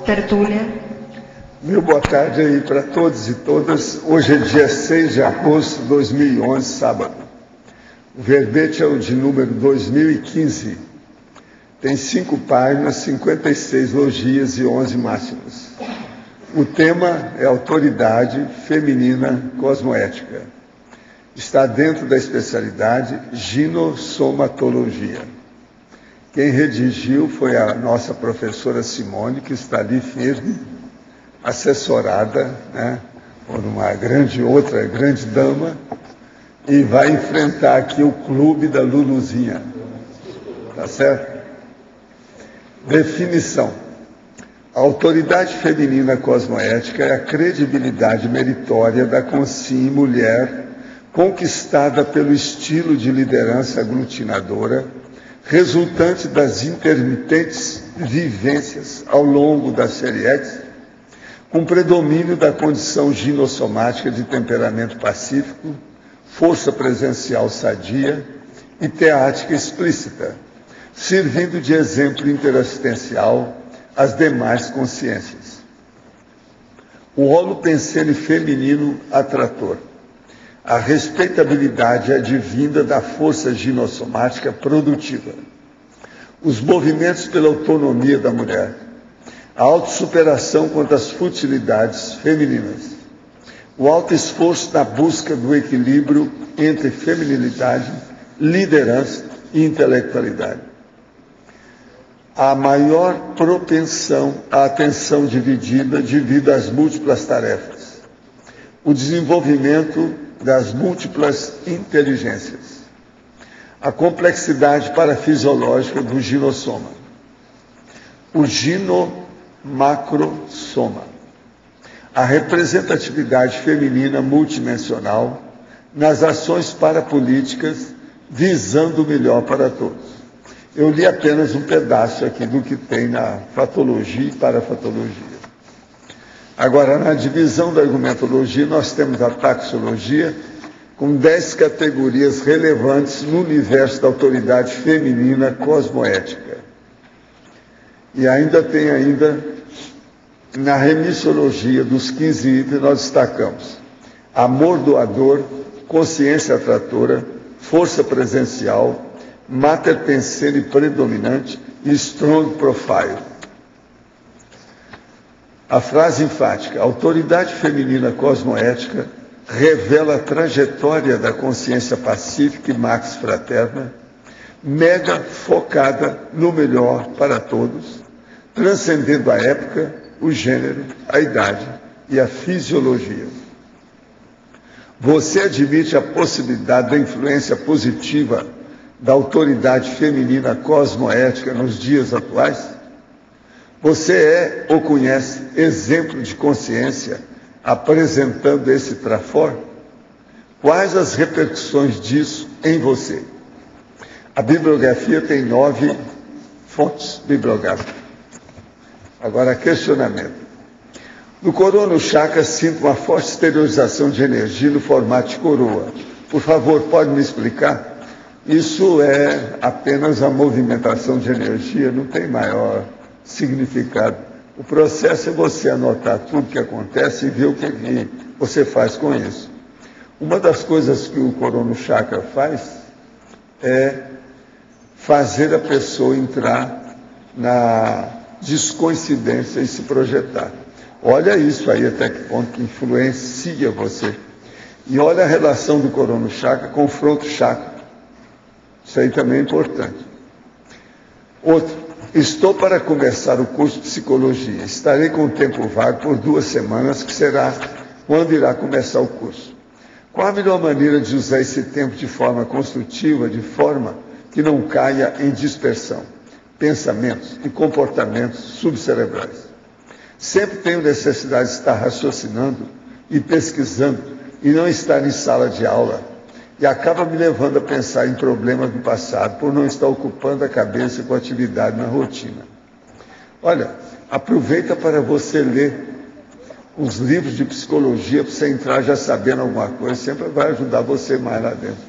tertúlia. Meu boa tarde aí para todos e todas. Hoje é dia 6 de agosto de 2011, sábado. O verbete é o de número 2015. Tem 5 páginas, 56 logias e 11 máximas. O tema é autoridade feminina cosmoética. Está dentro da especialidade ginossomatologia. Quem redigiu foi a nossa professora Simone, que está ali firme, assessorada, por uma outra grande dama, e vai enfrentar aqui o clube da Luluzinha. Tá certo? Definição. A autoridade feminina cosmoética é a credibilidade meritória da consciência mulher conquistada pelo estilo de liderança aglutinadora, resultante das intermitentes vivências ao longo da série X, com predomínio da condição ginossomática de temperamento pacífico, força presencial sadia e teática explícita, servindo de exemplo interassistencial às demais consciências. O holopensene feminino atrator. A respeitabilidade advinda da força ginossomática produtiva. Os movimentos pela autonomia da mulher. A autossuperação contra as futilidades femininas. O alto esforço na busca do equilíbrio entre feminilidade, liderança e intelectualidade. A maior propensão à atenção dividida devido às múltiplas tarefas. O desenvolvimento das múltiplas inteligências. A complexidade parafisiológica do ginossoma. O ginomacrosoma. A representatividade feminina multidimensional nas ações parapolíticas visando o melhor para todos. Eu li apenas um pedaço aqui do que tem na fatologia e parafatologia. Agora, na divisão da argumentologia, nós temos a taxologia, com 10 categorias relevantes no universo da autoridade feminina cosmoética. E ainda tem na remissologia dos 15 itens, nós destacamos amor doador, consciência atratora, força presencial, mater pensene predominante e strong profile. A frase enfática, a autoridade feminina cosmoética revela a trajetória da consciência pacífica e max fraterna, mega focada no melhor para todos, transcendendo a época, o gênero, a idade e a fisiologia. Você admite a possibilidade da influência positiva da autoridade feminina cosmoética nos dias atuais? Você é ou conhece exemplo de consciência apresentando esse trafor? Quais as repercussões disso em você? A bibliografia tem 9 fontes bibliográficas. Agora, questionamento. No coroa chakra, sinto uma forte exteriorização de energia no formato de coroa. Por favor, pode me explicar? Isso é apenas a movimentação de energia, não tem maior significado. O processo é você anotar tudo que acontece e ver o que você faz com isso. Uma das coisas que o Corono Chakra faz é fazer a pessoa entrar na descoincidência e se projetar. Olha isso aí até que ponto que influencia você. E olha a relação do Corono Chakra com o Fronto Chakra. Isso aí também é importante. Outro. Estou para começar o curso de psicologia. Estarei com o tempo vago por 2 semanas, que será quando irá começar o curso. Qual a melhor maneira de usar esse tempo de forma construtiva, de forma que não caia em dispersão, pensamentos e comportamentos subcerebrais? Sempre tenho necessidade de estar raciocinando e pesquisando e não estar em sala de aula. E acaba me levando a pensar em problemas do passado, por não estar ocupando a cabeça com atividade na rotina. Olha, aproveita para você ler os livros de psicologia, para você entrar já sabendo alguma coisa, sempre vai ajudar você mais lá dentro.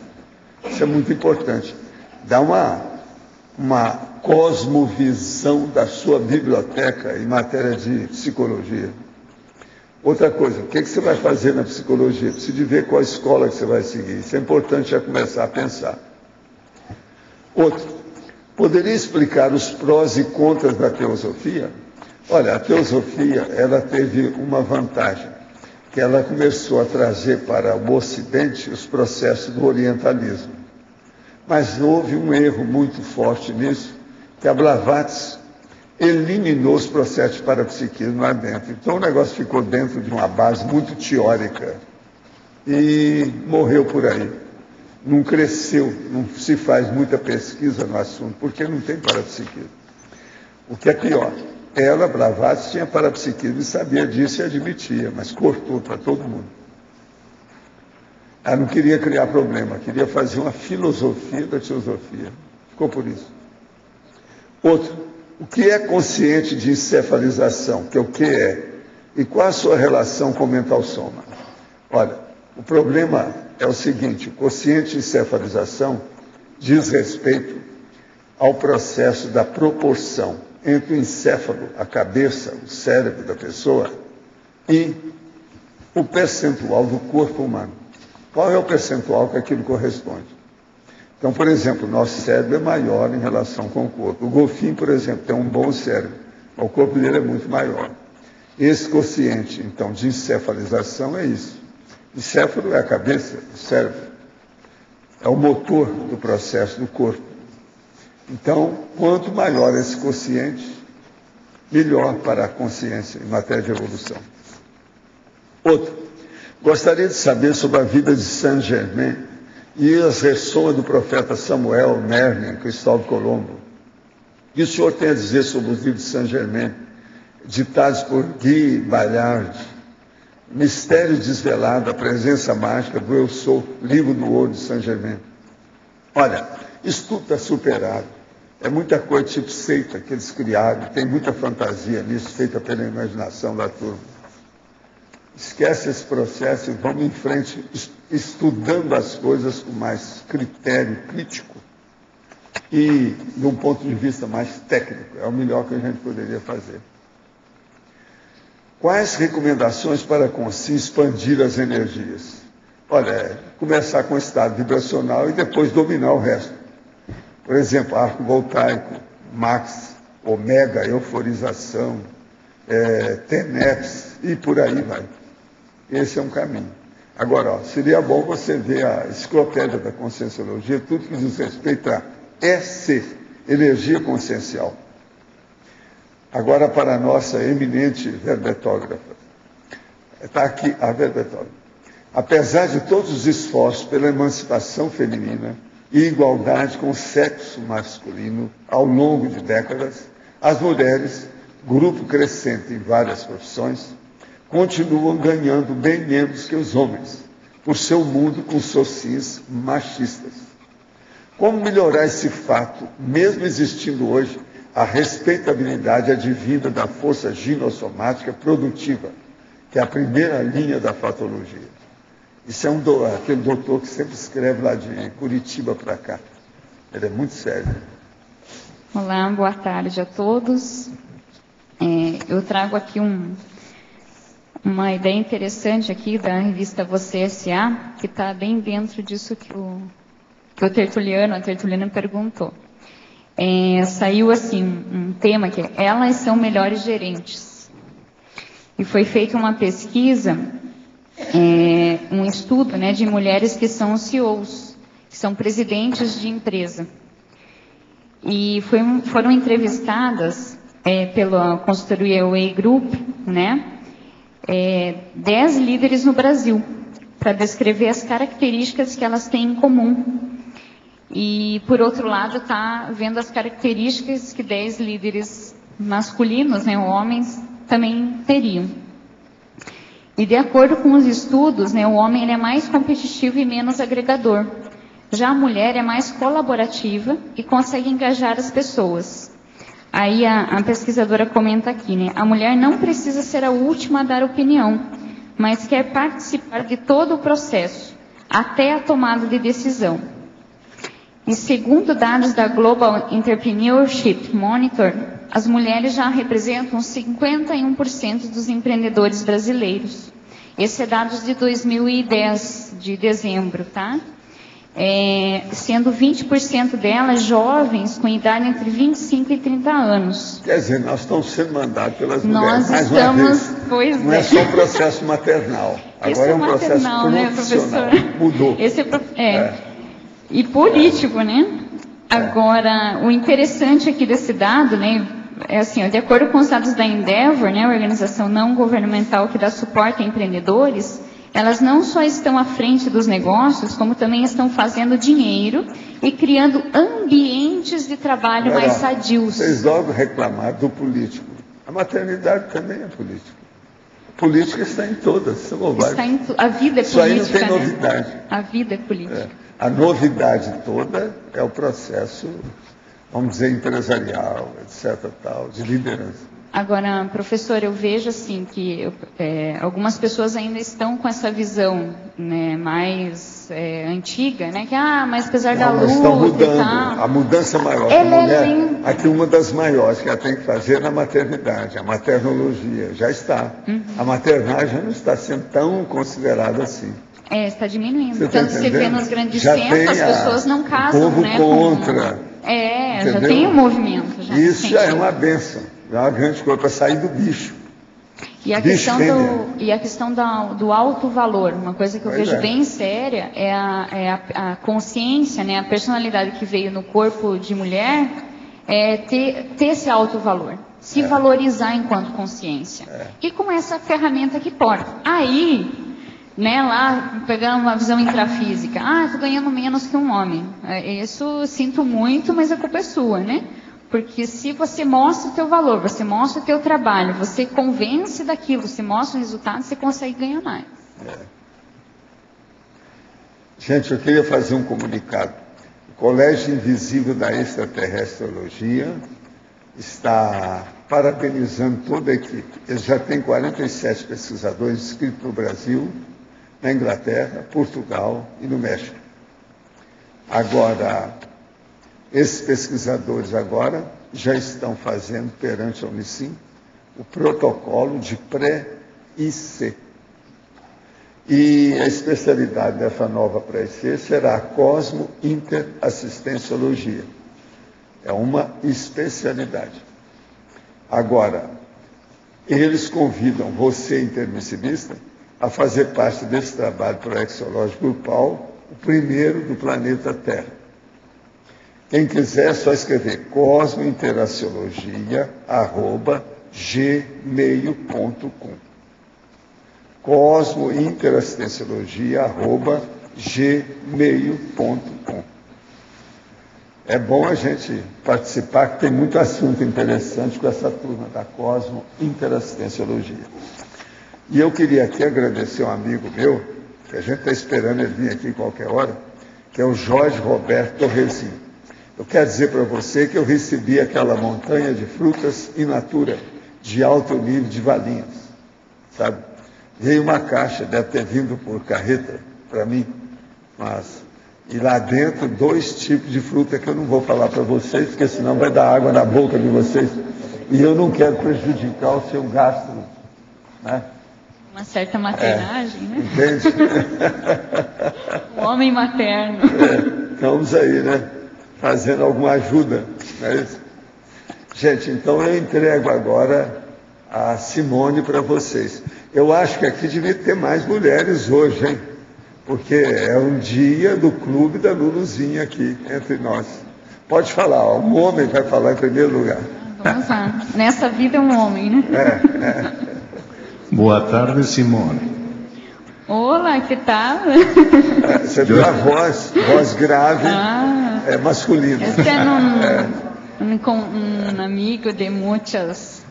Isso é muito importante. Dá uma cosmovisão da sua biblioteca em matéria de psicologia. Outra coisa, o que você vai fazer na psicologia? Precisa de ver qual escola que você vai seguir. Isso é importante já começar a pensar. Outro, poderia explicar os prós e contras da teosofia? Olha, a teosofia, ela teve uma vantagem, que ela começou a trazer para o Ocidente os processos do orientalismo. Mas houve um erro muito forte nisso, que a Blavatsky eliminou os processos de parapsiquismo lá dentro. Então o negócio ficou dentro de uma base muito teórica e morreu por aí. Não cresceu, não se faz muita pesquisa no assunto, porque não tem parapsiquismo. O que é pior, ela, Blavatsky, tinha parapsiquismo e sabia disso e admitia, mas cortou para todo mundo. Ela não queria criar problema, queria fazer uma filosofia da teosofia. Ficou por isso. Outro, o que é consciente de encefalização? Que é o que é? E qual a sua relação com o mental soma? Olha, o problema é o seguinte, o consciente de encefalização diz respeito ao processo da proporção entre o encéfalo, a cabeça, o cérebro da pessoa, e o percentual do corpo humano. Qual é o percentual que aquilo corresponde? Então, por exemplo, o nosso cérebro é maior em relação com o corpo. O golfinho, por exemplo, tem um bom cérebro, mas o corpo dele é muito maior. Esse quociente, então, de encefalização é isso. Encéfalo é a cabeça, o cérebro. É o motor do processo do corpo. Então, quanto maior esse quociente, melhor para a consciência em matéria de evolução. Outro, gostaria de saber sobre a vida de Saint-Germain e as ressoas do profeta Samuel, Merlin, Cristóvão Colombo. E o senhor tem a dizer sobre os livros de Saint-Germain, ditados por Guy Ballard, Mistério Desvelado, a Presença Mágica do Eu Sou, Livro do Ouro de Saint-Germain. Olha, isso tudo está superado. É muita coisa tipo seita que eles criaram, tem muita fantasia nisso, feita pela imaginação da turma. Esquece esse processo e vamos em frente, estudando as coisas com mais critério crítico e de um ponto de vista mais técnico. É o melhor que a gente poderia fazer. Quais recomendações para conseguir expandir as energias? Olha, começar com o estado vibracional e depois dominar o resto. Por exemplo, arco voltaico, max, omega, euforização, TENEPS e por aí vai. Esse é um caminho. Agora, ó, seria bom você ver a enciclopédia da Conscienciologia, tudo que diz respeito a EC, energia consciencial. Agora, para a nossa eminente verbetógrafa. Está aqui a verbetógrafa. Apesar de todos os esforços pela emancipação feminina e igualdade com o sexo masculino ao longo de décadas, as mulheres, grupo crescente em várias profissões, continuam ganhando bem menos que os homens, por seu mundo com socins machistas. Como melhorar esse fato, mesmo existindo hoje a respeitabilidade advinda da força ginossomática produtiva, que é a primeira linha da fatologia? Isso é aquele doutor que sempre escreve lá de Curitiba para cá. Ele é muito sério. Olá, boa tarde a todos. Eu trago aqui uma ideia interessante aqui da revista Você S.A., que está bem dentro disso que a tertuliana perguntou. Saiu assim um tema que é Elas são melhores gerentes. E foi feita uma pesquisa, um estudo, né, de mulheres que são CEOs, que são presidentes de empresa. E foram entrevistadas pela consultoria Way Group, né, 10 líderes no Brasil, para descrever as características que elas têm em comum. E, por outro lado, está vendo as características que 10 líderes masculinos, né, homens, também teriam. E, de acordo com os estudos, né, o homem ele é mais competitivo e menos agregador. Já a mulher é mais colaborativa e consegue engajar as pessoas. Aí a pesquisadora comenta aqui, né, a mulher não precisa ser a última a dar opinião, mas quer participar de todo o processo, até a tomada de decisão. E segundo dados da Global Entrepreneurship Monitor, as mulheres já representam 51% dos empreendedores brasileiros. Esse é dados de 2010, de dezembro, tá? Sendo 20% delas jovens com idade entre 25 e 30 anos. Quer dizer, nós estamos sendo mandados pelas mulheres. Nós mais estamos, uma vez, pois não é só um processo maternal, agora é um processo profissional. Né, professor? Mudou. E político, né? Agora, o interessante aqui desse dado, né, é assim, de acordo com os dados da Endeavor, né, a organização não governamental que dá suporte a empreendedores, elas não só estão à frente dos negócios, como também estão fazendo dinheiro e criando ambientes de trabalho mais sadios. Vocês logo reclamaram do político. A maternidade também é política. A política está em todas, são várias. A vida é política. Isso aí não tem novidade. Né? A vida é política. A novidade toda é o processo, vamos dizer, empresarial, etc., tal, de liderança. Agora, professor, eu vejo assim que algumas pessoas ainda estão com essa visão, né, mais antiga, né, que mas apesar da luta estão mudando, e tal, a mudança maior ela da mulher, é aqui uma das maiores que ela tem que fazer na maternidade, a maternologia, já está. A maternagem não está sendo tão considerada assim. Está diminuindo. Você Tanto você vê nos grandes centros, as pessoas não casam, o povo né? Contra. Já tem um movimento. Isso já é uma bênção, é uma grande coisa para sair do bicho. E a questão do alto valor, uma coisa que eu vejo bem séria é a consciência, né? A personalidade que veio no corpo de mulher, ter esse alto valor. Se valorizar enquanto consciência. E com essa ferramenta que porta. Aí, né, lá, pegando uma visão intrafísica, estou ganhando menos que um homem. Isso sinto muito, mas a culpa é sua, né? Porque se você mostra o teu valor, você mostra o teu trabalho, você convence daquilo, você mostra o resultado, você consegue ganhar mais. Gente, eu queria fazer um comunicado. O Colégio Invisível da Extraterrestrologia está parabenizando toda a equipe. Eles já têm 47 pesquisadores inscritos no Brasil, na Inglaterra, Portugal e no México. Agora, esses pesquisadores agora já estão fazendo perante a Unicim o protocolo de pré-IC. E a especialidade dessa nova pré-IC será a Cosmo-Interassistenciologia. É uma especialidade. Agora, eles convidam você, intermissionista, a fazer parte desse trabalho proexológico grupal, o primeiro do planeta Terra. Quem quiser, é só escrever cosmointerassiologia@gmail.com. cosmointerassistenciologia@gmail.com. É bom a gente participar, que tem muito assunto interessante com essa turma da Cosmo Interassistenciologia. E eu queria aqui agradecer um amigo meu, que a gente está esperando ele vir aqui qualquer hora, que é o Jorge Roberto Torrezinho. Eu quero dizer para você que eu recebi aquela montanha de frutas in natura, de alto nível de Valinhos, sabe? Veio uma caixa, deve ter vindo por carreta para mim, e lá dentro 2 tipos de fruta que eu não vou falar para vocês, porque senão vai dar água na boca de vocês. E eu não quero prejudicar o seu gastro, né? Uma certa maternagem, né? Entende? O homem materno. Estamos aí, né? Fazendo alguma ajuda, não é isso? Gente, então eu entrego agora a Simone para vocês. Eu acho que aqui devia ter mais mulheres hoje, hein? Porque é um dia do clube da Luluzinha aqui, entre nós. Pode falar, um homem vai falar em primeiro lugar. Vamos lá. Nessa vida é um homem, né? Boa tarde, Simone. Olá, que tal? Você viu a voz grave, é masculina. Este é um amigo de muitas.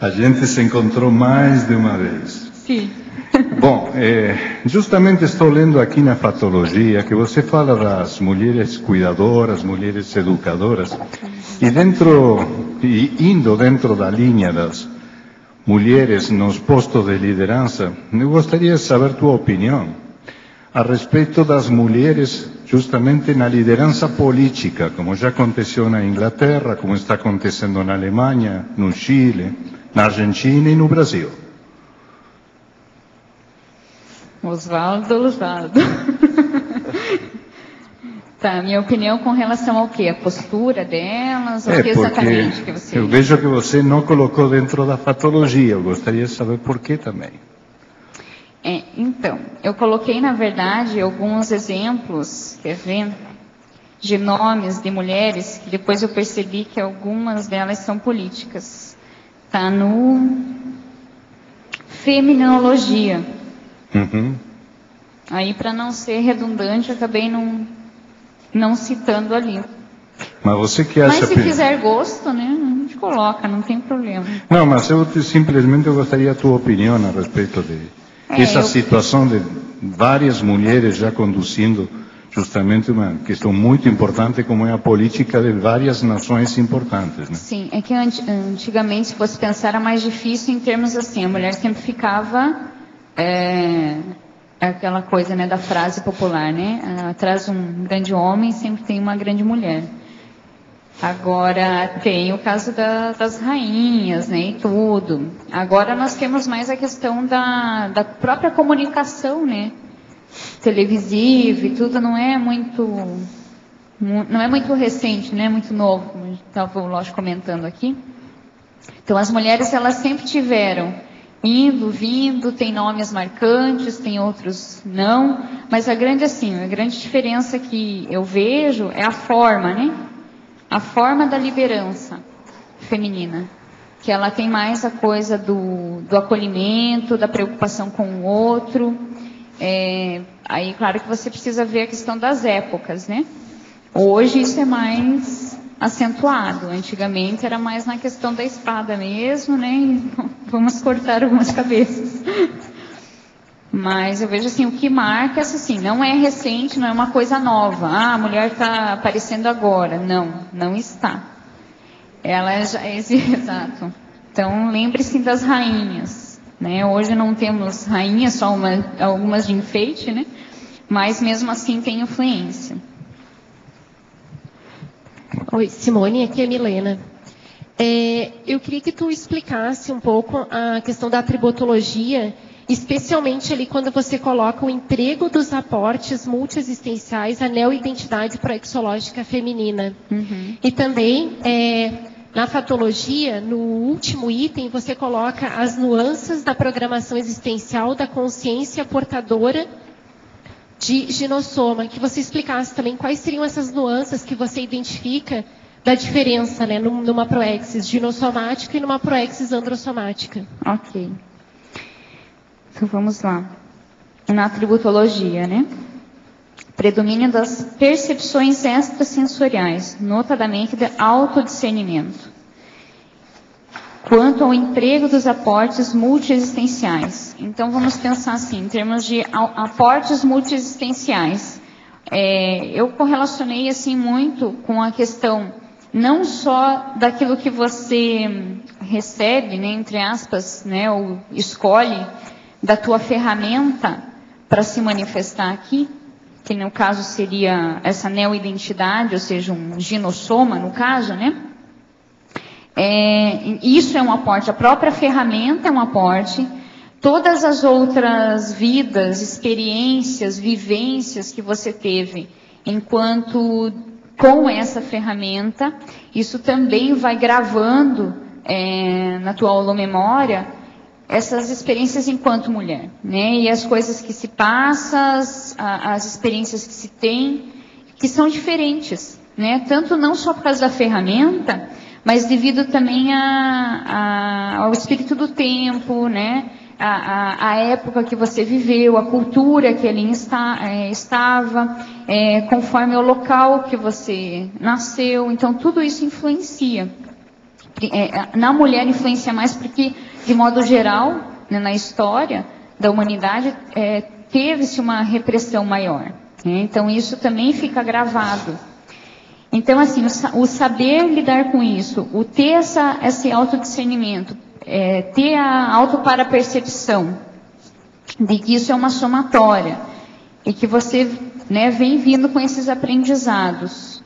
A gente se encontrou mais de uma vez. Sim. Bom, justamente estou lendo aqui na fatologia que você fala das mulheres cuidadoras, mulheres educadoras, e indo dentro da linha das mulheres nos postos de liderança, eu gostaria de saber tua opinião a respeito das mulheres justamente na liderança política, como já aconteceu na Inglaterra, como está acontecendo na Alemanha, no Chile, na Argentina e no Brasil. Oswaldo. Tá, minha opinião com relação ao quê? A postura delas? O que exatamente que você... Eu vejo que você não colocou dentro da fatologia, eu gostaria de saber por que também. Então, eu coloquei, na verdade, alguns exemplos, quer ver, de nomes de mulheres, que depois eu percebi que algumas delas são políticas. Está no Feminologia. Uhum. Aí, para não ser redundante, eu acabei não citando ali. Mas você que acha... Mas se fizer gosto, né, a gente coloca, não tem problema. Não, mas eu simplesmente gostaria da tua opinião a respeito dessa situação de várias mulheres já conduzindo justamente uma questão muito importante como é a política de várias nações importantes, né? Sim, é que antigamente, se fosse pensar, era mais difícil em termos assim, a mulher sempre ficava... aquela coisa, né, da frase popular, né? Atrás de um grande homem sempre tem uma grande mulher. Agora tem o caso das rainhas, né, e tudo. Agora nós temos mais a questão da própria comunicação, né? Televisiva e tudo não é muito recente, não é muito novo, como estava o Lógico comentando aqui. Então as mulheres, elas sempre tiveram indo, vindo, tem nomes marcantes, tem outros não, mas a grande diferença que eu vejo é a forma, né? A forma da liderança feminina, que ela tem mais a coisa do acolhimento, da preocupação com o outro. Aí, claro que você precisa ver a questão das épocas, né? Hoje isso é mais acentuado. Antigamente era mais na questão da espada mesmo, né? E vamos cortar algumas cabeças. Mas eu vejo assim, o que marca, assim, não é recente, não é uma coisa nova. A mulher está aparecendo agora. Não está. Ela já existe, exato. Então, lembre-se das rainhas, né? Hoje não temos rainhas, só algumas de enfeite, né? Mas mesmo assim tem influência. Oi, Simone, aqui é Milena. Eu queria que tu explicasse um pouco a questão da tributologia, especialmente ali quando você coloca o emprego dos aportes multiexistenciais à neoidentidade proexológica feminina. Uhum. E também, na fatologia, no último item, você coloca as nuances da programação existencial da consciência portadora de ginossoma, que você explicasse também quais seriam essas nuances que você identifica da diferença, né, numa proexis ginossomática e numa proexis androssomática. Ok. Então vamos lá. Na tributologia, né? Predomínio das percepções extrasensoriais, notadamente de autodiscernimento. Quanto ao emprego dos aportes multiexistenciais. Então, vamos pensar assim, em termos de aportes multiexistenciais. Eu correlacionei assim muito com a questão não só daquilo que você recebe, né, entre aspas, né, ou escolhe da tua ferramenta para se manifestar aqui, que no caso seria essa neoidentidade, ou seja, um ginossoma no caso, né? Isso é um aporte, a própria ferramenta é um aporte, todas as outras vidas, experiências, vivências que você teve enquanto com essa ferramenta, isso também vai gravando na tua holomemória essas experiências enquanto mulher, né? E as coisas que se passam, as experiências que se tem, que são diferentes, né? Tanto não só por causa da ferramenta, mas devido também ao espírito do tempo, né? A época que você viveu, a cultura que ali estava, conforme o local que você nasceu. Então, tudo isso influencia. Na mulher influencia mais porque, de modo geral, né, na história da humanidade, teve-se uma repressão maior. Né? Então, isso também fica gravado. Então, assim, o saber lidar com isso, o ter esse autodiscernimento, ter a autoparapercepção de que isso é uma somatória e que você né, vem vindo com esses aprendizados.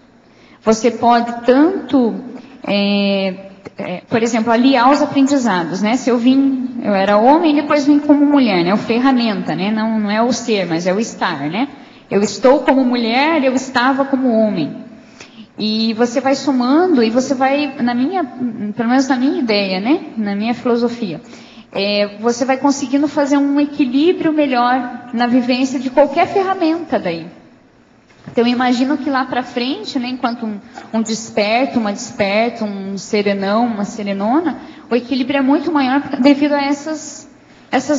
Você pode tanto, por exemplo, aliar os aprendizados, né? Se eu era homem e depois vim como mulher, né? O ferramenta, né? Não é o ser, mas é o estar, né? Eu estou como mulher, eu estava como homem. E você vai somando e você vai, pelo menos na minha ideia, né? Na minha filosofia, você vai conseguindo fazer um equilíbrio melhor na vivência de qualquer ferramenta daí. Então, eu imagino que lá para frente, né, enquanto um desperto, uma desperta, um serenão, uma serenona, o equilíbrio é muito maior devido a essas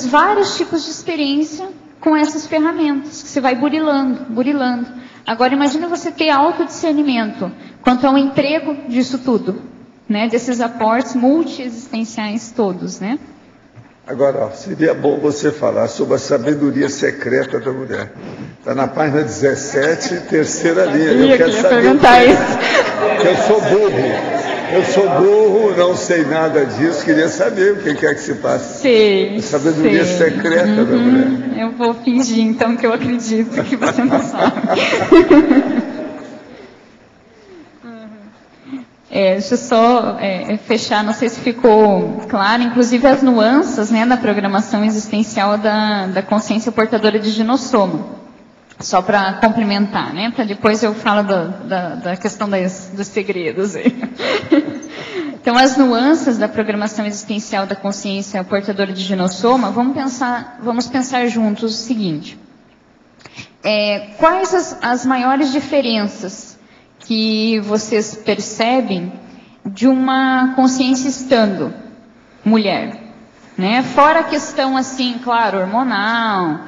vários tipos de experiência com essas ferramentas, que você vai burilando. Agora, imagine você ter autodiscernimento quanto ao emprego disso tudo, né, desses aportes multiexistenciais todos, né? Agora, seria bom você falar sobre a sabedoria secreta da mulher. Está na página 17, terceira linha. Eu quero saber perguntar isso. Eu sou burro, não sei nada disso, queria saber o que é que se passa. Sei. A sabedoria secreta da mulher. Eu vou fingir, então, que eu acredito que você não sabe. Deixa eu só fechar, não sei se ficou claro, inclusive as nuances, né, da programação existencial da consciência portadora de ginossoma. Só para complementar, né, para depois eu falo da questão dos segredos aí. Então, as nuances da programação existencial da consciência portadora de ginossoma, vamos pensar juntos o seguinte. Quais as maiores diferenças que vocês percebem de uma consciência estando mulher, né? Fora a questão, assim, claro, hormonal,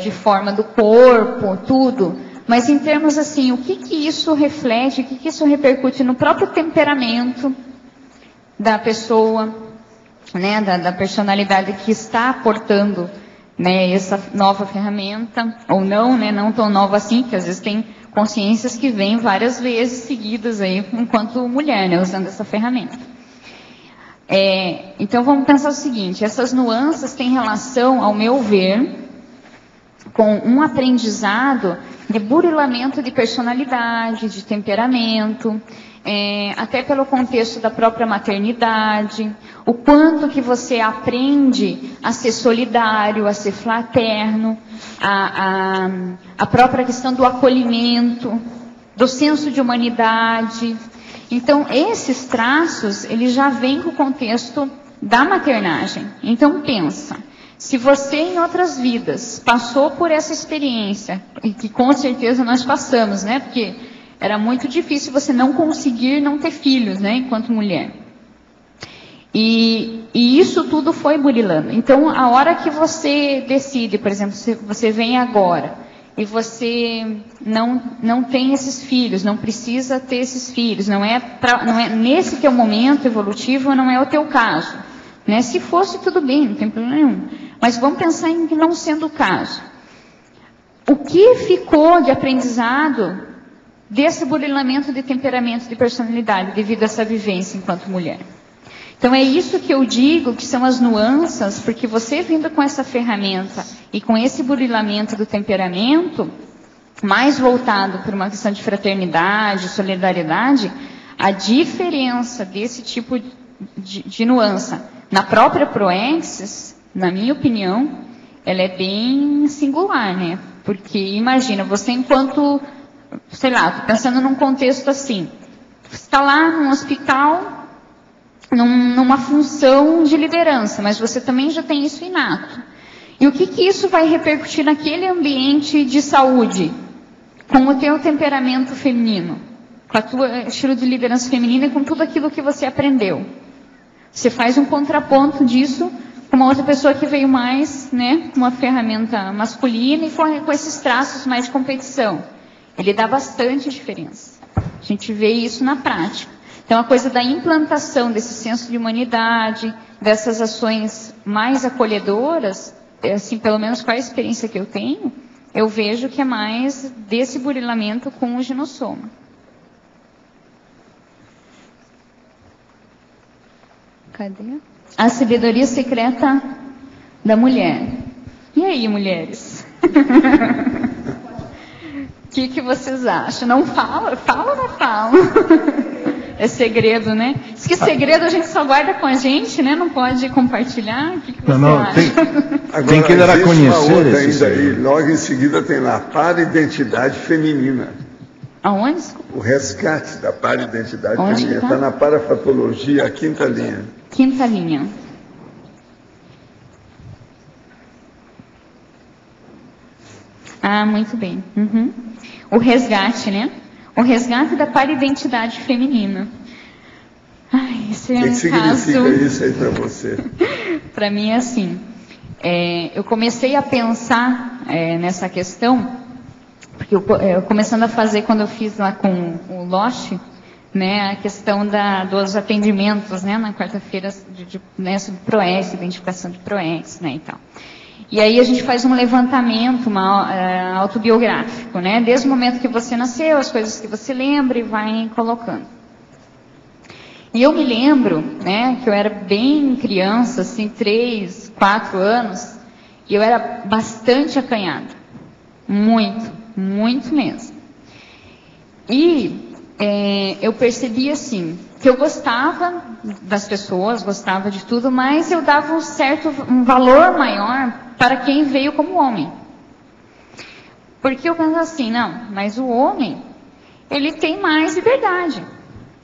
de forma do corpo, tudo, mas em termos, assim, o que isso reflete, o que isso repercute no próprio temperamento da pessoa, né? Da personalidade que está aportando, né, essa nova ferramenta, ou não, né? Não tão nova assim, porque às vezes tem consciências que vêm várias vezes seguidas aí, enquanto mulher, né, usando essa ferramenta. Então, vamos pensar o seguinte, essas nuances têm relação, ao meu ver, com um aprendizado de burilamento de personalidade, de temperamento, até pelo contexto da própria maternidade, o quanto que você aprende a ser solidário, a ser fraterno, a própria questão do acolhimento, do senso de humanidade. Então, esses traços, eles já vêm com o contexto da maternagem. Então, pensa, se você em outras vidas passou por essa experiência, e que com certeza nós passamos, né? Porque era muito difícil você não conseguir não ter filhos, né? Enquanto mulher. E isso tudo foi burilando. Então, a hora que você decide, por exemplo, se você vem agora e você não tem esses filhos, não precisa ter esses filhos, não é nesse teu momento evolutivo, não é o teu caso, né? Se fosse, tudo bem, não tem problema nenhum. Mas vamos pensar em não sendo o caso. O que ficou de aprendizado desse burilamento de temperamento, de personalidade, devido a essa vivência enquanto mulher? Então, é isso que eu digo, que são as nuances, porque você vindo com essa ferramenta e com esse burilamento do temperamento, mais voltado para uma questão de fraternidade, solidariedade, a diferença desse tipo de nuance na própria Proexis, na minha opinião, ela é bem singular, né? Porque, imagina, você enquanto, sei lá, tô pensando num contexto assim, você está lá num hospital, numa função de liderança, mas você também já tem isso inato. E o que isso vai repercutir naquele ambiente de saúde? Com o teu temperamento feminino, com a tua estilo de liderança feminina e com tudo aquilo que você aprendeu. Você faz um contraponto disso com uma outra pessoa que veio mais, né, com uma ferramenta masculina e com esses traços mais de competição. Ele dá bastante diferença. A gente vê isso na prática. Então, a coisa da implantação desse senso de humanidade, dessas ações mais acolhedoras, assim, pelo menos com a experiência que eu tenho, eu vejo que é mais desse burilamento com o ginossoma. Cadê? A sabedoria secreta da mulher. E aí, mulheres? que vocês acham? Não fala? Fala ou não fala? É segredo, né? Diz que segredo a gente só guarda com a gente, né? Não pode compartilhar. O que você acha? Tem que dar a conhecer outra ainda aí. Logo em seguida tem lá, paridentidade feminina. Aonde? O resgate da paridentidade feminina. Tá? Está na parafatologia, a 5ª linha. 5ª linha. Ah, muito bem. Uhum. O resgate, né? O resgate da paridentidade feminina. Ai, esse é um caso... O que significa isso aí para você? Para mim é assim, eu comecei a pensar nessa questão, porque eu começando a fazer, quando eu fiz lá com o Loche, né, a questão dos atendimentos, né, na quarta-feira, né, sobre PROEX, identificação de PROEX, né, e tal. E aí a gente faz um levantamento autobiográfico, né? Desde o momento que você nasceu, as coisas que você lembra e vai colocando. E eu me lembro, né, que eu era bem criança, assim, 3, 4 anos, e eu era bastante acanhada. Muito, muito mesmo. E eu percebi, assim, que eu gostava das pessoas, gostava de tudo, mas eu dava um valor maior para quem veio como homem. Porque eu penso assim, não, mas o homem, ele tem mais liberdade.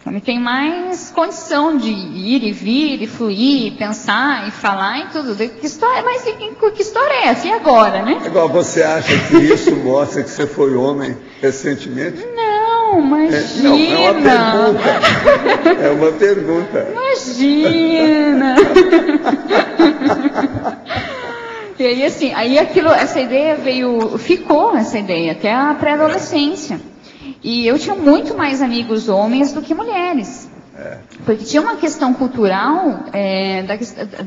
Ele tem mais condição de ir e vir, e fluir, pensar e falar e tudo. Que história, mas que história é essa? E agora, né? Agora, você acha que isso mostra que você foi homem recentemente? Não, imagina. Não, é uma pergunta. É uma pergunta. Imagina. E aí, assim, essa ideia ficou essa ideia até a pré-adolescência. E eu tinha muito mais amigos homens do que mulheres. Porque tinha uma questão cultural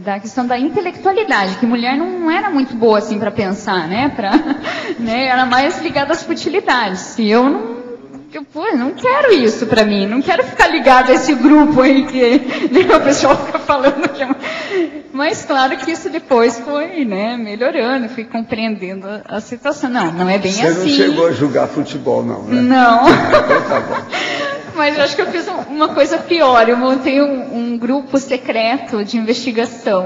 da questão da intelectualidade, que mulher não era muito boa assim para pensar, né? Era mais ligada às futilidades. E eu não quero isso para mim, não quero ficar ligado a esse grupo aí que, né, o pessoal fica falando que Mas claro que isso depois foi, né, melhorando, fui compreendendo a situação. Não é bem assim. Você não chegou a jogar futebol, não, né? Não. Então tá bom. Mas eu acho que eu fiz uma coisa pior, eu montei um grupo secreto de investigação.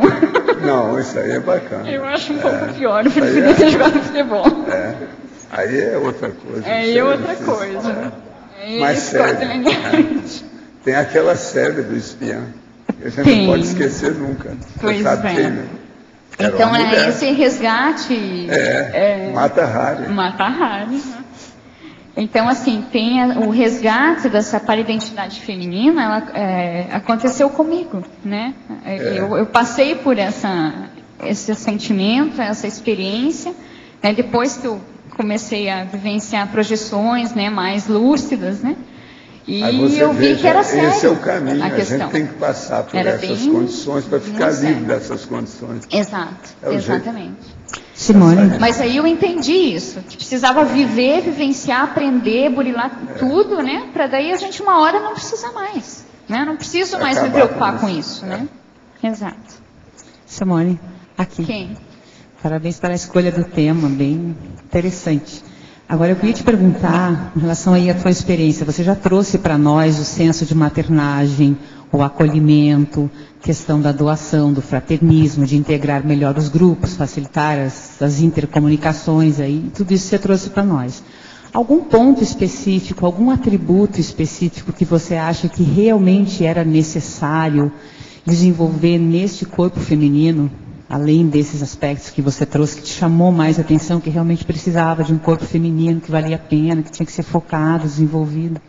Não, isso aí é bacana. Eu acho um pouco pior, eu preferia ter jogado futebol. Aí é outra coisa. Aí é outra coisa. Mais sério. Tem aquela série do espião, que a gente não pode esquecer nunca. Pois é. Então esse resgate... Mata Hari. Mata Hari. Então, assim, tem o resgate dessa paridentidade feminina, ela aconteceu comigo, né? Eu passei por esse sentimento, essa experiência, né? Depois que eu comecei a vivenciar projeções, né, mais lúcidas, né? E eu vi que era sério. Esse é o caminho, a questão. gente tem que passar por essas condições para ficar livre dessas condições. Exato, exatamente. Simone. Mas aí eu entendi isso, que precisava viver, vivenciar, aprender, burilar tudo, né? Para daí a gente uma hora não precisa mais, né? Não preciso mais me preocupar com isso, né? Exato. Simone, aqui. Quem? Parabéns pela escolha do tema, bem interessante. Agora eu queria te perguntar, em relação aí à tua experiência, você já trouxe para nós o senso de maternagem, o acolhimento, questão da doação, do fraternismo, de integrar melhor os grupos, facilitar as intercomunicações aí, tudo isso você trouxe para nós. Algum ponto específico, algum atributo específico que você acha que realmente era necessário desenvolver neste corpo feminino, além desses aspectos que você trouxe, que te chamou mais a atenção, que realmente precisava de um corpo feminino, que valia a pena, que tinha que ser focado, desenvolvido?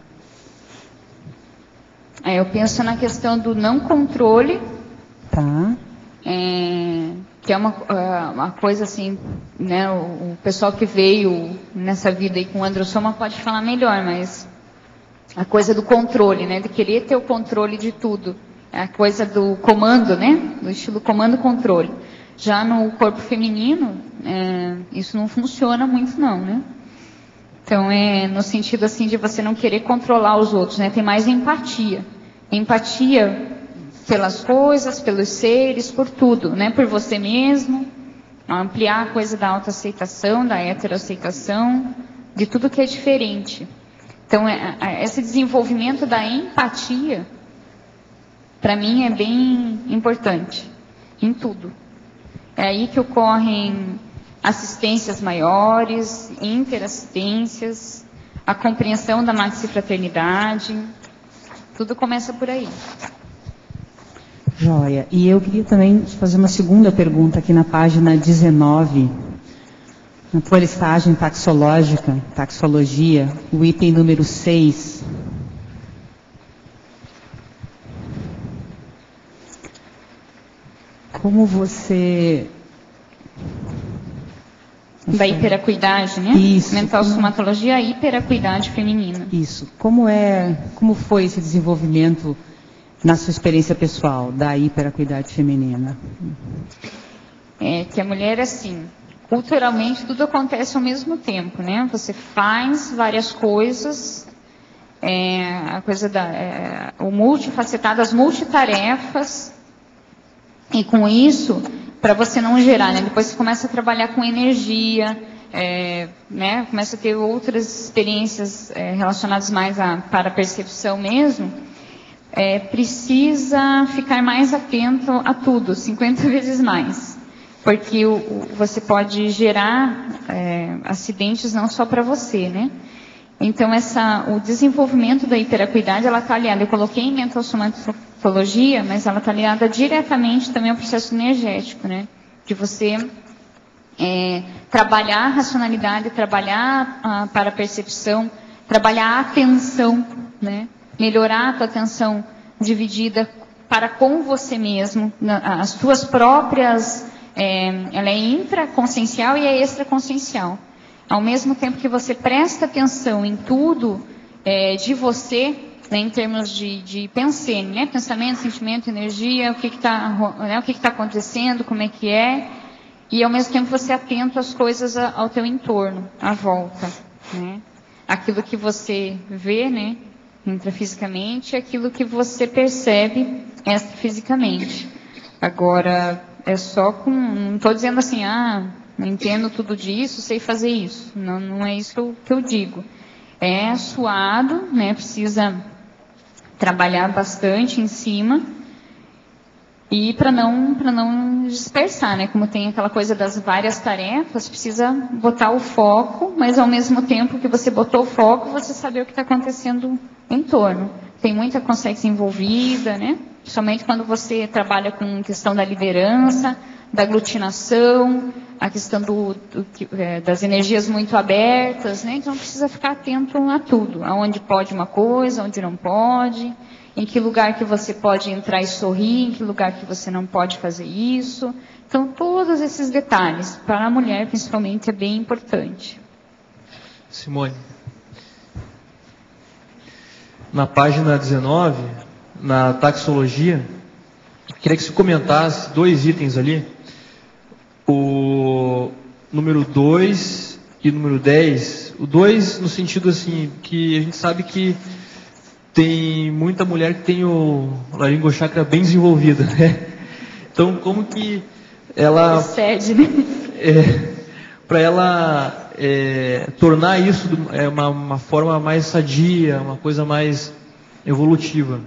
Eu penso na questão do não controle, tá? Que é uma coisa assim, né? O pessoal que veio nessa vida aí com o Androssoma pode falar melhor, mas a coisa do controle, né? De querer ter o controle de tudo. É a coisa do comando, né? Do estilo comando-controle. Já no corpo feminino, isso não funciona muito não, né? Então, no sentido assim de você não querer controlar os outros, né? Tem mais empatia. Empatia pelas coisas, pelos seres, por tudo, né? Por você mesmo. Ampliar a coisa da autoaceitação, da heteroaceitação, de tudo que é diferente. Então, esse desenvolvimento da empatia, para mim, é bem importante, em tudo. É aí que ocorrem assistências maiores, interassistências, a compreensão da maxifraternidade, tudo começa por aí. Joia. E eu queria também fazer uma segunda pergunta aqui na página 19, na tua listagem taxológica, taxologia, o item número 6. Como você... Da hiperacuidade, né? Isso. Mental somatologia, a hiperacuidade feminina. Isso. Como foi esse desenvolvimento na sua experiência pessoal da hiperacuidade feminina? É que a mulher, assim, culturalmente tudo acontece ao mesmo tempo, né? Você faz várias coisas, a coisa o multifacetado, as multitarefas, e com isso, para você não gerar, né? Depois você começa a trabalhar com energia, né? Começa a ter outras experiências relacionadas mais para a percepção mesmo. Precisa ficar mais atento a tudo, 50 vezes mais. Porque você pode gerar acidentes não só para você, né? Então, o desenvolvimento da hiperacuidade, ela está aliada, eu coloquei em mental somatologia, mas ela está aliada diretamente também ao processo energético, né? De você trabalhar a racionalidade, trabalhar para a percepção, trabalhar a atenção, né? Melhorar a tua atenção dividida para com você mesmo, as tuas próprias, ela é intraconsciencial e é extraconsciencial. Ao mesmo tempo que você presta atenção em tudo de você, né, em termos de pensar, né, pensamento, sentimento, energia, o que está acontecendo, como é que é, e ao mesmo tempo você é atento às coisas ao teu entorno, à volta, né? Aquilo que você vê, né, intrafisicamente, aquilo que você percebe extrafisicamente. Agora, não estou dizendo assim, não entendo tudo disso, sei fazer isso. Não é isso que eu digo. É suado, né? Precisa trabalhar bastante em cima. E para não dispersar, né? Como tem aquela coisa das várias tarefas, precisa botar o foco, mas ao mesmo tempo que você botou o foco, você saber o que está acontecendo em torno. Tem muita consciência envolvida, né? Principalmente quando você trabalha com questão da liderança, da aglutinação, a questão das energias muito abertas, né? Então precisa ficar atento a tudo, aonde pode uma coisa, onde não pode, em que lugar que você pode entrar e sorrir, em que lugar que você não pode fazer isso. Então todos esses detalhes, para a mulher principalmente, é bem importante. Simone, na página 19, na taxologia, queria que você comentasse 2 itens ali. O número 2 e o número 10. O 2 no sentido assim, que a gente sabe que tem muita mulher que tem o laringochakra bem desenvolvido, né? Então, como que ela... Excede, né? Para ela tornar isso uma forma mais sadia, uma coisa mais evolutiva.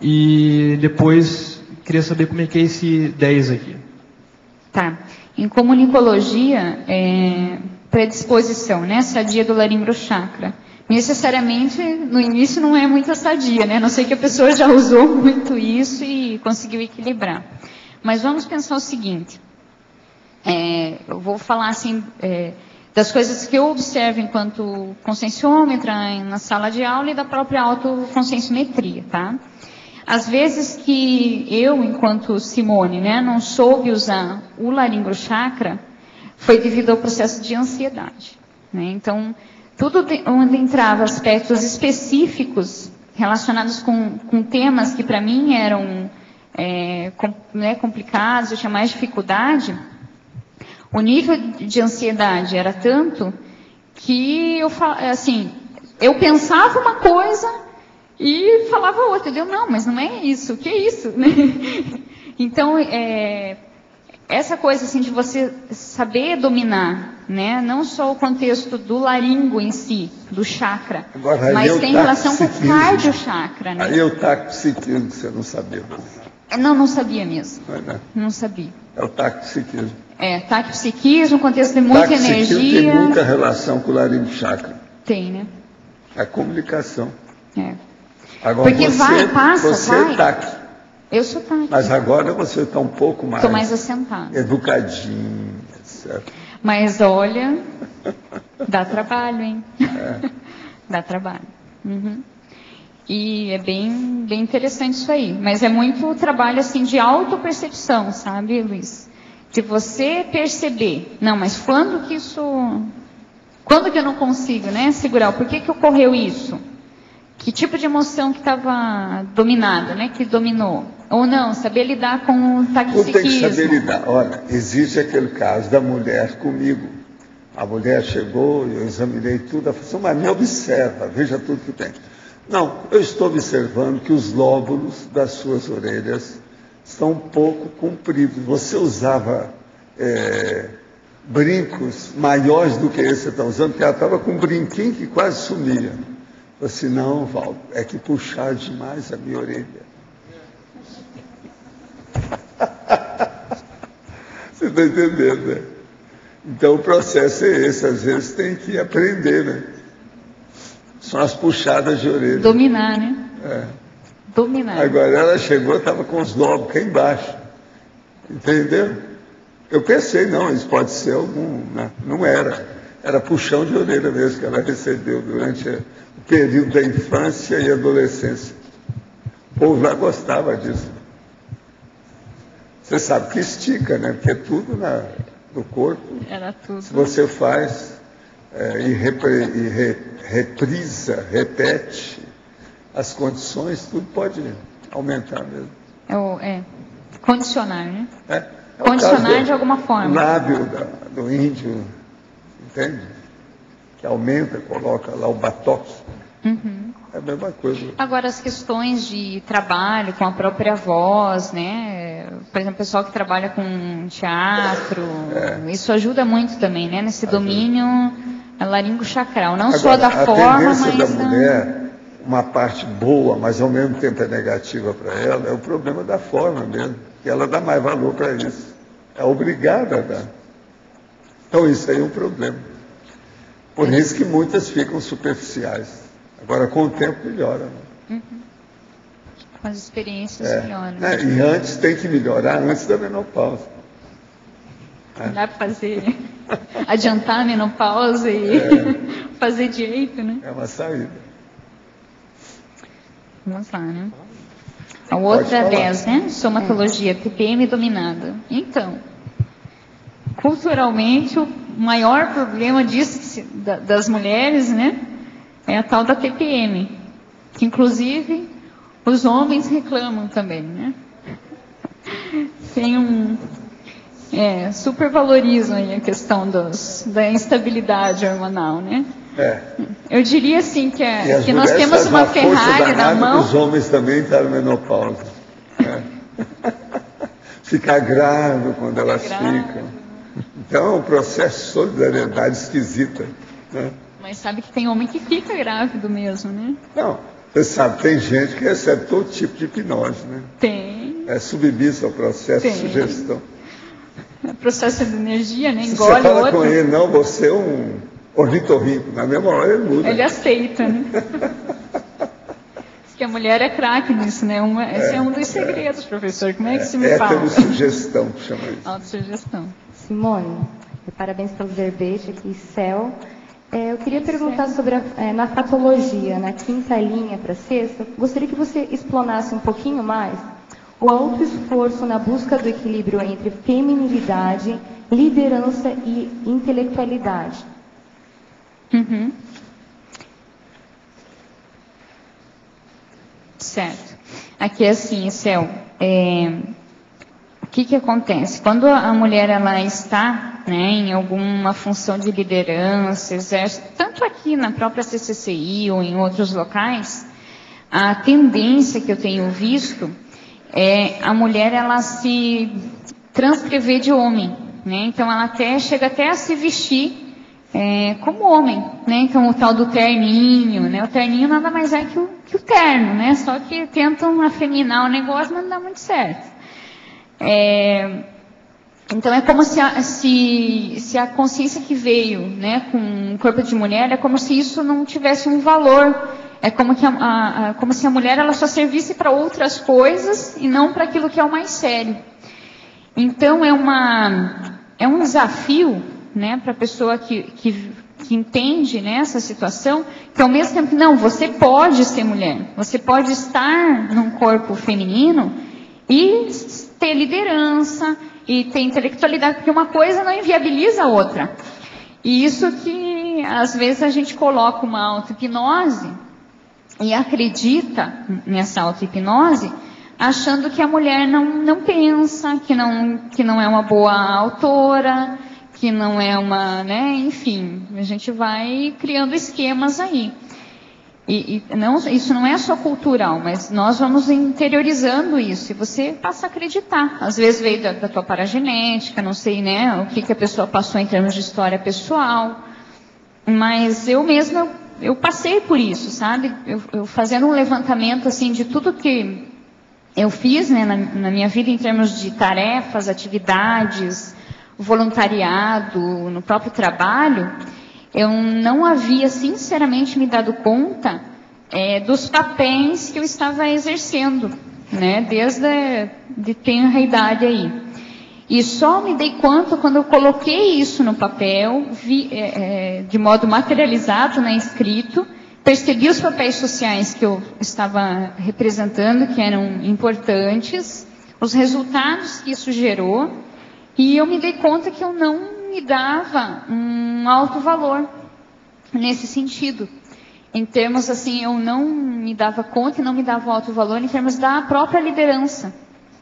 E depois, queria saber como é que é esse 10 aqui. Tá. Em comunicologia, predisposição, né? Sadia do laringochakra. Necessariamente, no início não é muito sadia, né? A não sei que a pessoa já usou muito isso e conseguiu equilibrar. Mas vamos pensar o seguinte. Eu vou falar assim, das coisas que eu observo enquanto conscienciômetra na sala de aula e da própria autoconscienciometria, tá? Às vezes que eu, enquanto Simone, né, não soube usar o laringochakra, foi devido ao processo de ansiedade, né? Então, tudo onde entrava aspectos específicos relacionados com temas que para mim eram complicados, eu tinha mais dificuldade, o nível de ansiedade era tanto que eu pensava uma coisa e falava outra. Não, mas não é isso. O que é isso? Então, essa coisa assim de você saber dominar né? Não só o contexto do laringo em si, do chakra, Agora, mas tem relação com o cardio-chakra, né? Aí é o taxipsiquismo, que você não sabia. Não sabia mesmo. Não sabia. É o taxipsiquismo. Taxipsiquismo, contexto de muita energia. Tem muita relação com o laringo chakra. Tem, né? A comunicação. Agora, porque você vai. É taque. Eu sou taque. Mas agora você está um pouco mais... Estou mais assentada. Educadinha, certo? Mas olha, dá trabalho, hein? Dá trabalho. Uhum. E é bem interessante isso aí. Mas é muito trabalho assim de autopercepção, sabe, Luiz? De você perceber. Não, mas quando que eu não consigo, né, segurar? Por que ocorreu isso? Que tipo de emoção que estava dominada, né? Que dominou? Ou não, saber lidar com o taxipsiquismo. Não tem que saber lidar. Olha, existe aquele caso da mulher comigo. A mulher chegou, eu examinei tudo, ela falou assim, mas me observa, veja tudo que tem. Não, eu estou observando que os lóbulos das suas orelhas estão um pouco compridos. Você usava brincos maiores do que esse que você está usando, porque ela estava com um brinquinho que quase sumia. Eu disse, não, Valdo, é que puxar demais a minha orelha. Você está entendendo, né? Então o processo é esse, às vezes tem que aprender, né? São as puxadas de orelha. Dominar, né? Dominar. Agora ela chegou, estava com os lobos cá embaixo. Entendeu? Eu pensei, não, isso pode ser algum... Né? Não era. Era puxão de orelha mesmo que ela recebeu durante o período da infância e adolescência. O povo lá gostava disso. Você sabe que estica, né? Porque tudo no corpo. Era tudo. Se você faz reprisa, repete as condições, tudo pode aumentar mesmo. Condicionar, né? É condicionar de alguma forma. O lábio do índio, entende? Que aumenta, coloca lá o batoque. Uhum. É a mesma coisa. Agora, as questões de trabalho com a própria voz, né? Por exemplo, o pessoal que trabalha com teatro, isso ajuda muito também, né? Nesse domínio laringo-chacral. Não só da forma, mas... A tendência da mulher, uma parte boa, mas ao mesmo tempo é negativa para ela, é o problema da forma mesmo. Que ela dá mais valor para isso. É obrigada a dar. Então, isso aí é um problema. Por isso que muitas ficam superficiais. Agora, com o tempo, melhora. Uhum. Com as experiências, melhora. Né? E antes tem que melhorar, antes da menopausa. Não dá para fazer, adiantar a menopausa e fazer direito, né? É uma saída. Vamos lá, né? A outra 10, né? Somatologia, TPM dominada. Então, culturalmente, o maior problema disso, das mulheres, né? É a tal da TPM. Que, inclusive, os homens reclamam também, né? Tem supervalorizam aí a questão da instabilidade hormonal, né? Eu diria assim que nós temos uma Ferrari na mão. Os homens também estão na menopausa. Ficar grávida quando elas ficam. Então é um processo de solidariedade esquisita. Né? Mas sabe que tem homem que fica grávido mesmo, né? Não, você sabe, tem gente que recebe todo tipo de hipnose, né? Tem. É submissa ao processo de sugestão. É processo de energia, né? Se engole você fala outro. com ele, não, você é um ornitorrinco. Na mesma hora ele muda. Ele aceita, né? Diz que a mulher é craque nisso, né? Esse é um dos segredos, professor. Como é que se me fala? Autossugestão, que chama isso. Autossugestão. Simone, parabéns pelo verbete aqui, Céu. Eu queria perguntar sobre na patologia, na quinta linha para sexta, gostaria que você explanasse um pouquinho mais o alto esforço na busca do equilíbrio entre feminilidade, liderança e intelectualidade. Uhum. Certo. Aqui é assim, Céu, o que acontece? Quando a mulher ela está, né, em alguma função de liderança, exerce, tanto aqui na própria CCCI ou em outros locais, a tendência que eu tenho visto é a mulher ela se transcrever de homem, né? Então ela chega até a se vestir como homem, né? Então o tal do terninho, né? O terninho nada mais é que o terno, né? Só que tentam afeminar o negócio, mas não dá muito certo. Então é como se a consciência que veio, né, com o corpo de mulher, é como se isso não tivesse um valor. É como, como se a mulher ela só servisse para outras coisas e não para aquilo que é o mais sério. Então é um desafio, né, para a pessoa que entende, né, essa situação, que ao mesmo tempo, não, você pode ser mulher, você pode estar num corpo feminino e ter liderança e ter intelectualidade, porque uma coisa não inviabiliza a outra. E isso que às vezes a gente coloca uma auto-hipnose e acredita nessa auto-hipnose, achando que a mulher não pensa, que não é uma boa autora, que não é uma, né, enfim, a gente vai criando esquemas aí. Isso não é só cultural, mas nós vamos interiorizando isso e você passa a acreditar. Às vezes veio da tua paragenética, não sei, né, o que a pessoa passou em termos de história pessoal, mas eu mesma, eu passei por isso, sabe? Eu fazendo um levantamento assim de tudo que eu fiz, né, na minha vida em termos de tarefas, atividades, voluntariado, no próprio trabalho, eu não havia sinceramente me dado conta dos papéis que eu estava exercendo, né, desde de tenra idade aí. E só me dei conta quando eu coloquei isso no papel, de modo materializado, né, escrito, percebi os papéis sociais que eu estava representando, que eram importantes, os resultados que isso gerou, e eu me dei conta que eu não me dava um alto valor nesse sentido. Em termos assim, eu não me dava conta e não me dava alto valor em termos da própria liderança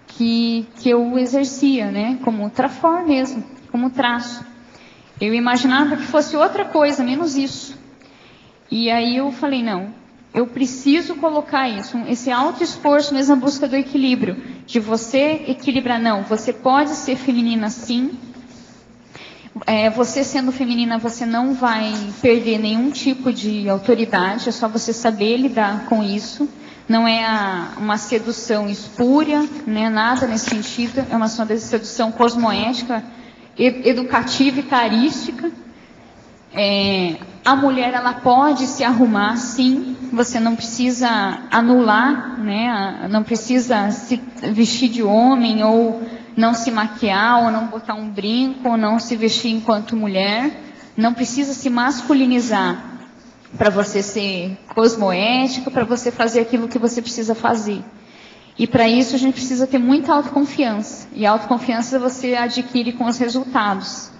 que eu exercia, né, como trafor mesmo, como traço. Eu imaginava que fosse outra coisa, menos isso. E aí eu falei, não, eu preciso colocar isso, esse alto esforço mesmo na busca do equilíbrio, de você equilibrar, não, você pode ser feminina sim, você sendo feminina você não vai perder nenhum tipo de autoridade, é só você saber lidar com isso, não é uma sedução espúria, né, nada nesse sentido, é uma sedução cosmoética, educativa e carística. A mulher ela pode se arrumar, sim. Você não precisa anular, né? Não precisa se vestir de homem ou não se maquiar ou não botar um brinco ou não se vestir enquanto mulher. Não precisa se masculinizar para você ser cosmoético, para você fazer aquilo que você precisa fazer. E para isso a gente precisa ter muita autoconfiança. E a autoconfiança você adquire com os resultados.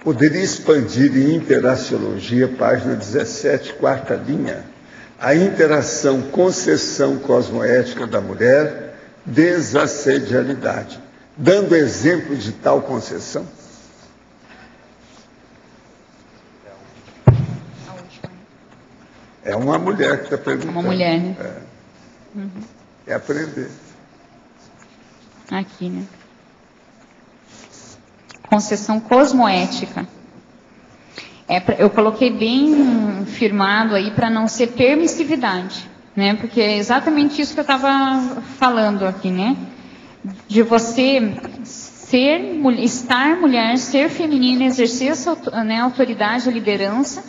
Poderia expandir em Interaciologia, página 17, quarta linha, a interação, concessão cosmoética da mulher, desassedialidade, dando exemplo de tal concessão? É uma mulher que está perguntando. Uma mulher, né? É aprender. Aqui, né? Concessão cosmoética. Eu coloquei bem firmado aí para não ser permissividade, né? Porque é exatamente isso que eu estava falando aqui, né? De você estar mulher, ser feminina, exercer essa, né, autoridade, a liderança,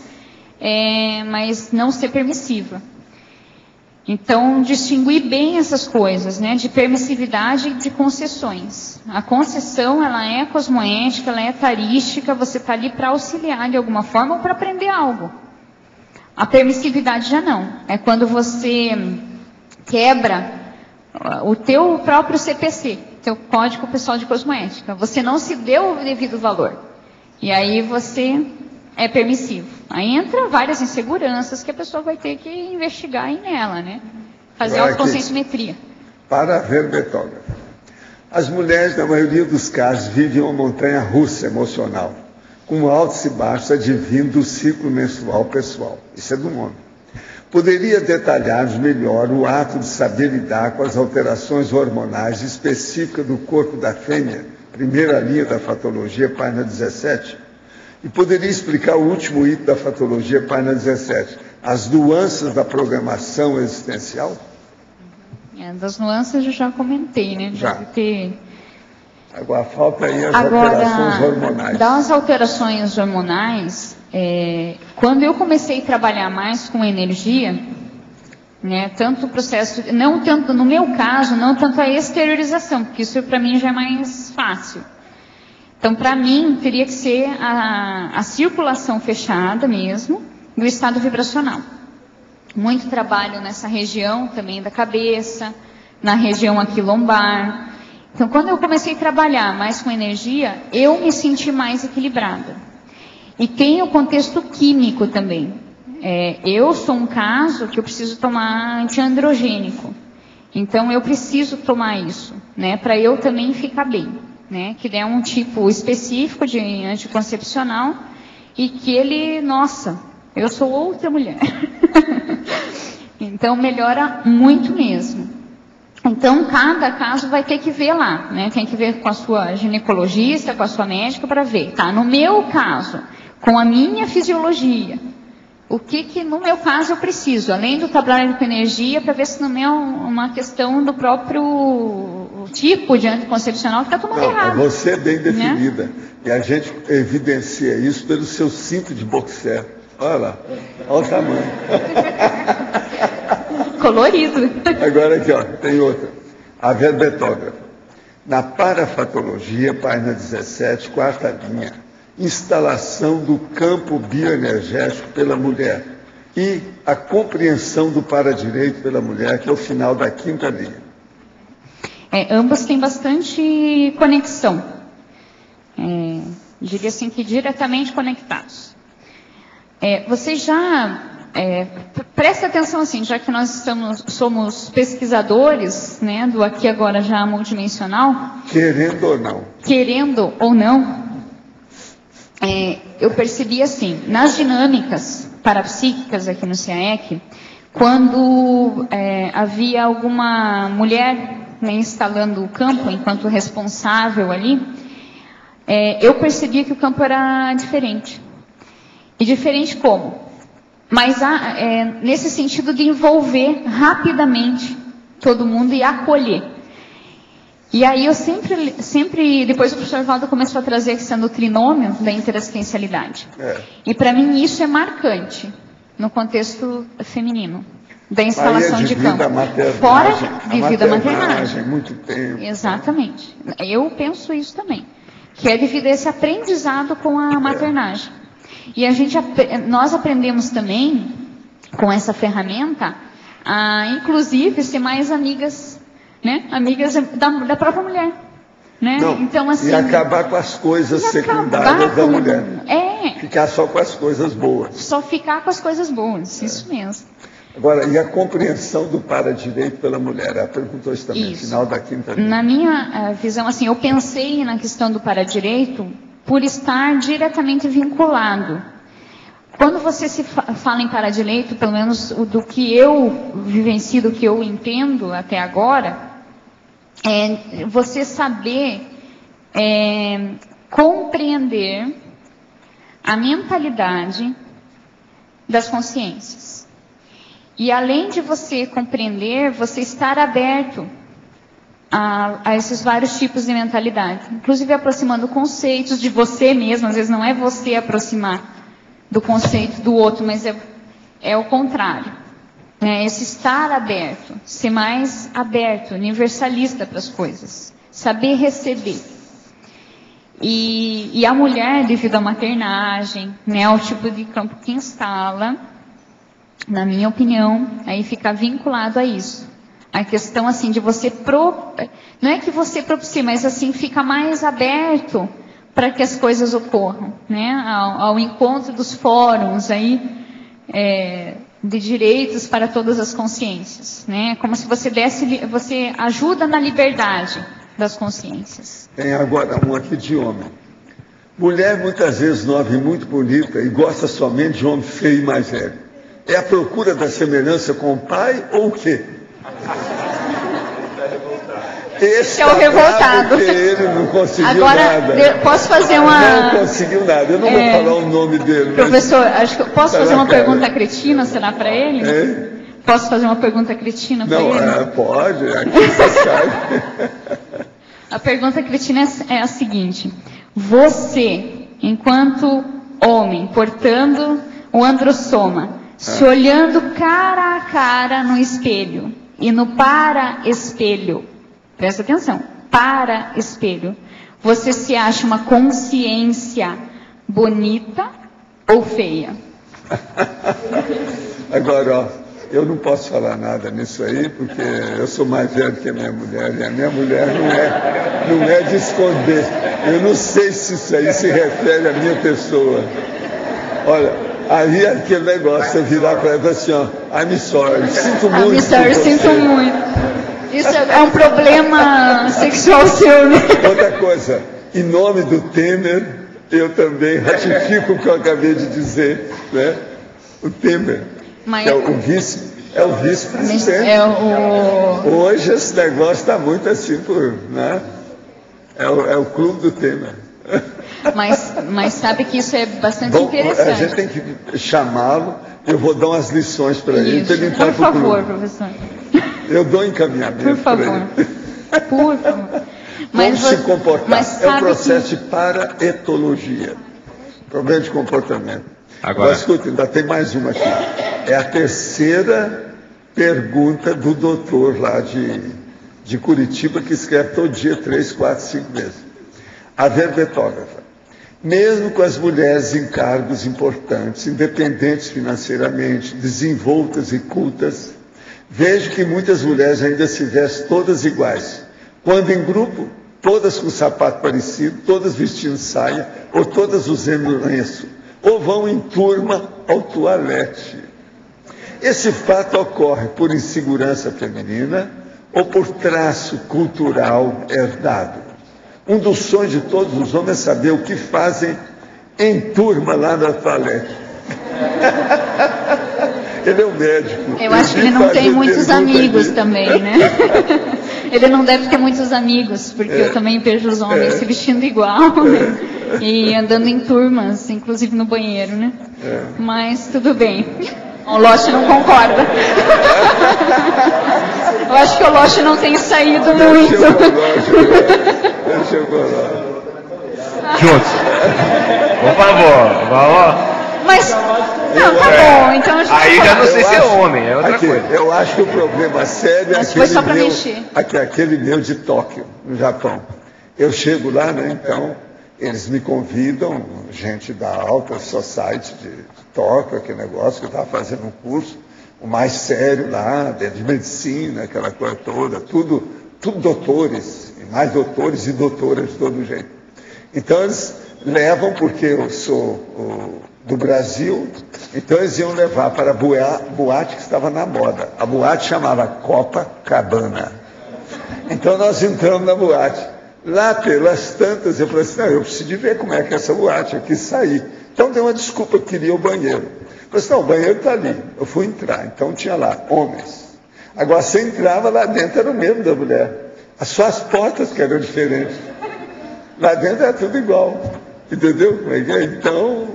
mas não ser permissiva. Então, distinguir bem essas coisas, né, de permissividade e de concessões. A concessão, ela é cosmoética, ela é tarística, você está ali para auxiliar de alguma forma ou para aprender algo. A permissividade já não. É quando você quebra o teu próprio CPC, teu Código Pessoal de Cosmoética. Você não se deu o devido valor. E aí você é permissivo. Aí entra várias inseguranças que a pessoa vai ter que investigar nela, né? Fazer autoconscienciometria. Para a verbetógrafa. As mulheres, na maioria dos casos, vivem uma montanha russa emocional, com altos e baixos advindo do ciclo menstrual pessoal. Isso é do homem. Poderia detalhar-nos melhor o ato de saber lidar com as alterações hormonais específicas do corpo da fêmea primeira linha da fatologia, página 17, e poderia explicar o último item da fatologia, página 17, as nuances da programação existencial? Das nuances eu já comentei, né? Já. Porque... Agora falta aí as alterações hormonais. Das alterações hormonais, quando eu comecei a trabalhar mais com energia, né, tanto o processo, não tanto, no meu caso, não tanto a exteriorização, porque isso para mim já é mais fácil. Então, para mim, teria que ser a circulação fechada mesmo, do estado vibracional. Muito trabalho nessa região também da cabeça, na região aqui lombar. Então, quando eu comecei a trabalhar mais com energia, eu me senti mais equilibrada. E tem o contexto químico também. Eu sou um caso que eu preciso tomar antiandrogênico. Então, eu preciso tomar isso, né, para eu também ficar bem, né, que é um tipo específico de anticoncepcional e que ele, nossa, eu sou outra mulher. Então, melhora muito mesmo. Então, cada caso vai ter que ver lá, né? Tem que ver com a sua ginecologista, com a sua médica para ver. Tá, no meu caso, com a minha fisiologia, o que no meu caso eu preciso? Além do trabalho com energia, para ver se não é uma questão do próprio tipo de anticoncepcional que está tomando errado. Você é bem definida. Né? E a gente evidencia isso pelo seu cinto de boxer. Olha lá, olha o tamanho. Colorido. Agora aqui, ó, tem outra. A verbetógrafa. Na parafatologia, página 17, quarta linha. Instalação do campo bioenergético pela mulher. E a compreensão do paradireito pela mulher, que é o final da quinta linha. Ambos têm bastante conexão. Diria assim que diretamente conectados. Vocês já... presta atenção assim, já que nós somos pesquisadores, né, do aqui agora já multidimensional. Querendo ou não. Querendo ou não, eu percebi assim, nas dinâmicas parapsíquicas aqui no CIAEC, quando havia alguma mulher, né, instalando o campo enquanto responsável ali, eu percebia que o campo era diferente. E diferente como? Mas nesse sentido de envolver rapidamente todo mundo e acolher. E aí eu sempre depois o professor Valdo começou a trazer a questão do trinômio da interassistencialidade. E para mim isso é marcante no contexto feminino, da instalação de campo. Fora de vida maternagem. Muito tempo. Exatamente. Eu penso isso também. Que é devido a esse aprendizado com a maternagem. E nós aprendemos também, com essa ferramenta, a inclusive ser mais amigas, né? Amigas da própria mulher. Né? Não, então, assim, e acabar com as coisas secundárias da mulher. Ficar só com as coisas boas. Só ficar com as coisas boas, isso mesmo. Agora, e a compreensão do paradireito pela mulher? Ela perguntou isso também, no final da quinta linha. Na minha visão, assim, eu pensei na questão do paradireito por estar diretamente vinculado. Quando você se fala em paradireito, pelo menos do que eu vivencio, do que eu entendo até agora, você saber compreender a mentalidade das consciências. E além de você compreender, você estar aberto a esses vários tipos de mentalidade. Inclusive aproximando conceitos de você mesmo. Às vezes não é você aproximar do conceito do outro, mas é o contrário. Esse estar aberto, ser mais aberto, universalista para as coisas. Saber receber. E a mulher, devido à maternagem, né, ao tipo de campo que instala, na minha opinião, aí fica vinculado a isso. A questão assim de você, não é que você propicie, mas assim fica mais aberto para que as coisas ocorram, né? Ao encontro dos fóruns aí, de direitos para todas as consciências, né? Como se você você ajuda na liberdade das consciências. Tem agora um aqui de homem. Mulher muitas vezes nova e muito bonita e gosta somente de homem feio e mais velho. É a procura da semelhança com o pai ou o quê? Esse é o revoltado. Porque ele não conseguiu Agora, nada. Posso fazer uma... Não conseguiu nada. Eu não vou falar o nome dele. Professor, acho que eu posso fazer uma cara. pergunta cretina, será para ele? É? Posso fazer uma pergunta cretina para ele? Não, pode. Aqui você sabe. A pergunta cretina é a seguinte. Você, enquanto homem, portando o androssoma, se olhando cara a cara no espelho e no para-espelho, presta atenção, para-espelho, você se acha uma consciência bonita ou feia? Agora, ó, eu não posso falar nada nisso aí, porque eu sou mais velho que a minha mulher, e a minha mulher não é de esconder. Eu não sei se isso aí se refere à minha pessoa. Olha, aí é aquele negócio, eu virar para ela e falar assim, ó, I'm sorry, sinto muito. I'm sorry, sinto muito. Isso é um problema sexual seu, né? Outra coisa, em nome do Temer, eu também ratifico o que eu acabei de dizer, né? O Temer, que é o vice-presidente. Hoje esse negócio está muito assim, né? É o clube do Temer. Mas sabe que isso é bastante interessante. A gente tem que chamá-lo, eu vou dar umas lições para ele. Para ele entrar por favor, professor. Eu dou encaminhamento. Por favor. Por favor. Como se comportar? É um processo de paraetologia. Problema de comportamento. Agora, escuta, ainda tem mais uma aqui. É a terceira pergunta do doutor lá de Curitiba, que escreve todo dia 3, 4, 5 vezes. A verbetógrafa. Mesmo com as mulheres em cargos importantes, independentes financeiramente, desenvoltas e cultas, vejo que muitas mulheres ainda se vestem todas iguais. Quando em grupo, todas com sapato parecido, todas vestindo saia, ou todas usando lenço, ou vão em turma ao toalete. Esse fato ocorre por insegurança feminina ou por traço cultural herdado. Um dos sonhos de todos os homens é saber o que fazem em turma lá na toalete. Ele é um médico. Eu acho que ele não tem muitos amigos também, né? Ele não deve ter muitos amigos, porque eu também vejo os homens se vestindo igual, né? E andando em turmas, inclusive no banheiro, né? Mas tudo bem. O Loche não concorda. Eu acho que o Loche não tem saído muito. Deixa eu falar. Juntos. Por favor, vamos. Mas, não, tá bom, então a gente... Aí já não sei se é homem, é outra coisa. Eu acho que o problema sério é aquele meu de Tóquio, no Japão. Eu chego lá, né, então, eles me convidam, gente da alta society de Tóquio, aquele negócio que eu estava fazendo um curso, o mais sério lá, de medicina, aquela coisa toda, tudo doutores, e mais doutores e doutoras de todo jeito. Então eles levam, porque eu sou do Brasil, então eles iam levar para a boate que estava na moda. A boate chamava Copacabana. Então nós entramos na boate. Lá pelas tantas, eu falei assim, não, eu preciso de ver como é que é essa boate, eu quis sair. Então dei uma desculpa, eu queria o banheiro. Eu falei assim, não, o banheiro está ali. Eu fui entrar, então tinha lá homens. Agora você entrava, lá dentro era o mesmo da mulher. Só as portas que eram diferentes. Lá dentro era tudo igual. Entendeu? Então,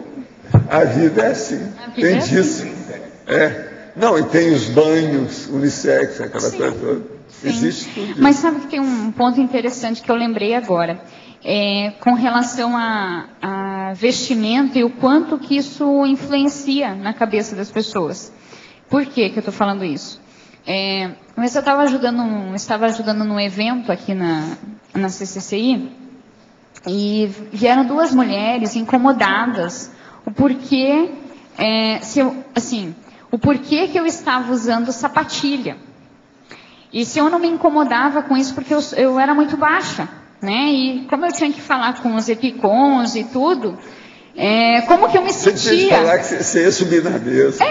a vida é assim. Tem disso. Não, e tem os banhos unissex, aquela coisa toda. Existe tudo isso. Mas sabe que tem um ponto interessante que eu lembrei agora. Com relação a vestimento e o quanto que isso influencia na cabeça das pessoas. Por que eu estou falando isso? Mas eu estava ajudando num evento aqui na CCCI e vieram duas mulheres incomodadas. O porquê, o porquê que eu estava usando sapatilha. E se eu não me incomodava com isso, porque eu era muito baixa, né? E como eu tinha que falar com os epicons e tudo, como que eu me sentia? Você tinha que falar que você ia subir na mesa.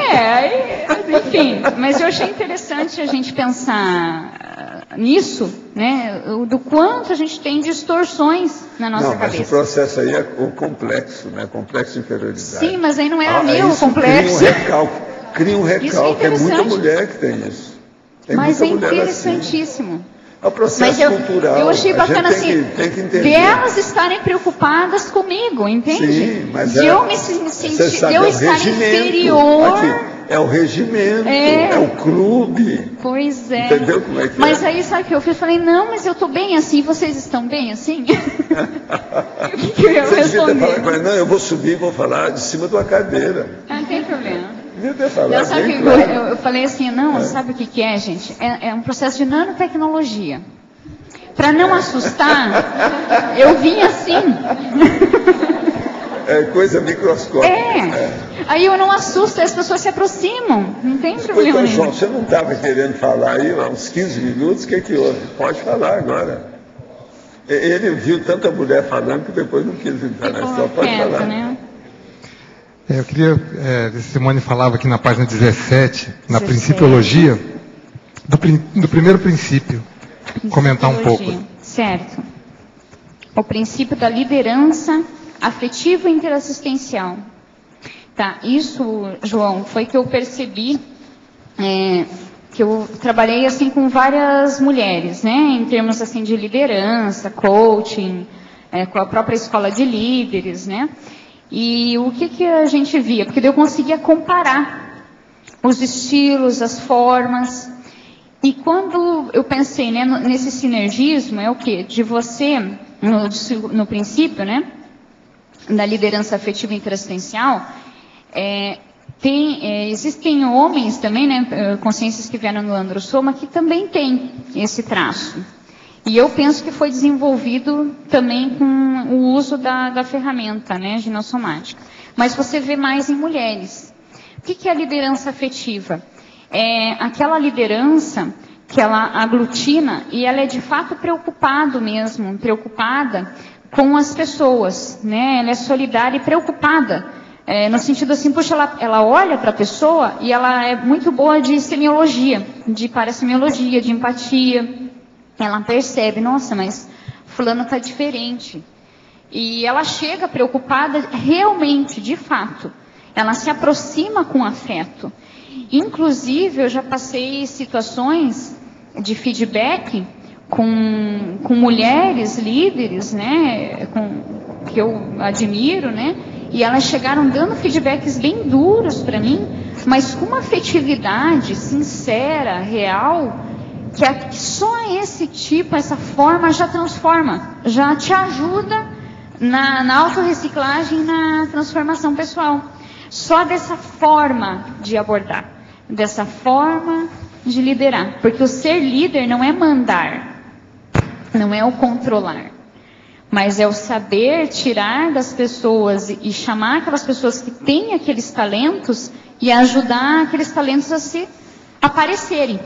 Enfim, mas eu achei interessante a gente pensar nisso, né? Do quanto a gente tem distorções na nossa cabeça. Mas o processo aí é o complexo, né? Complexo de inferioridade. Sim, mas aí não era meu o complexo. Cria um recalque. É muita mulher que tem isso. Tem mas é muita mulher interessantíssimo. Assim. É o processo cultural. Eu achei bacana assim, delas estarem preocupadas comigo, entende? Sim, mas de eu me sentir, de eu estar inferior. Aqui, é o regimento, é o clube. Pois é. Entendeu como é que mas aí, sabe o que eu fiz? Falei, não, mas eu estou bem assim, vocês estão bem assim? O que eu ia responder? Não, eu vou subir e vou falar de cima de uma cadeira. Não tem problema. Eu falei assim, não, sabe o que é, gente? É um processo de nanotecnologia. Para não assustar, eu vim assim. É coisa microscópica. Aí eu não assusto, as pessoas se aproximam. Não tem problema nenhum. João, você não estava querendo falar aí há uns 15 minutos? O que houve? Pode falar agora. Ele viu tanta mulher falando que depois não quis entrar na história. Pode falar. Né? Eu queria, Simone falava aqui na página 17, na Principiologia, do primeiro princípio, comentar um pouco. Certo. O princípio da liderança afetiva e interassistencial. Tá, isso, João, foi que eu percebi, que eu trabalhei assim com várias mulheres, né, em termos assim de liderança, coaching, com a própria escola de líderes, né. E o que a gente via? Porque eu conseguia comparar os estilos, as formas. E quando eu pensei, né, nesse sinergismo, é o quê? De você, no princípio, né, da liderança afetiva e interassistencial, existem homens também, né, consciências que vieram no Androsoma, que também têm esse traço. E eu penso que foi desenvolvido também com o uso da ferramenta, né, ginossomática. Mas você vê mais em mulheres. O que é a liderança afetiva? É aquela liderança que ela aglutina e ela é de fato preocupada com as pessoas, né? Ela é solidária e preocupada. No sentido assim, puxa, ela olha para a pessoa e ela é muito boa de semiologia, de parasemiologia, de empatia. Ela percebe, nossa, mas fulano está diferente. E ela chega preocupada realmente, de fato. Ela se aproxima com afeto. Inclusive, eu já passei situações de feedback com mulheres líderes, né, que eu admiro, né, e elas chegaram dando feedbacks bem duros para mim, mas com uma afetividade sincera, real, que só esse tipo, essa forma já transforma, já te ajuda na autorreciclagem, na transformação pessoal. Só dessa forma de abordar, dessa forma de liderar. Porque o ser líder não é mandar, não é o controlar, mas é o saber tirar das pessoas e chamar aquelas pessoas que têm aqueles talentos e ajudar aqueles talentos a se aparecerem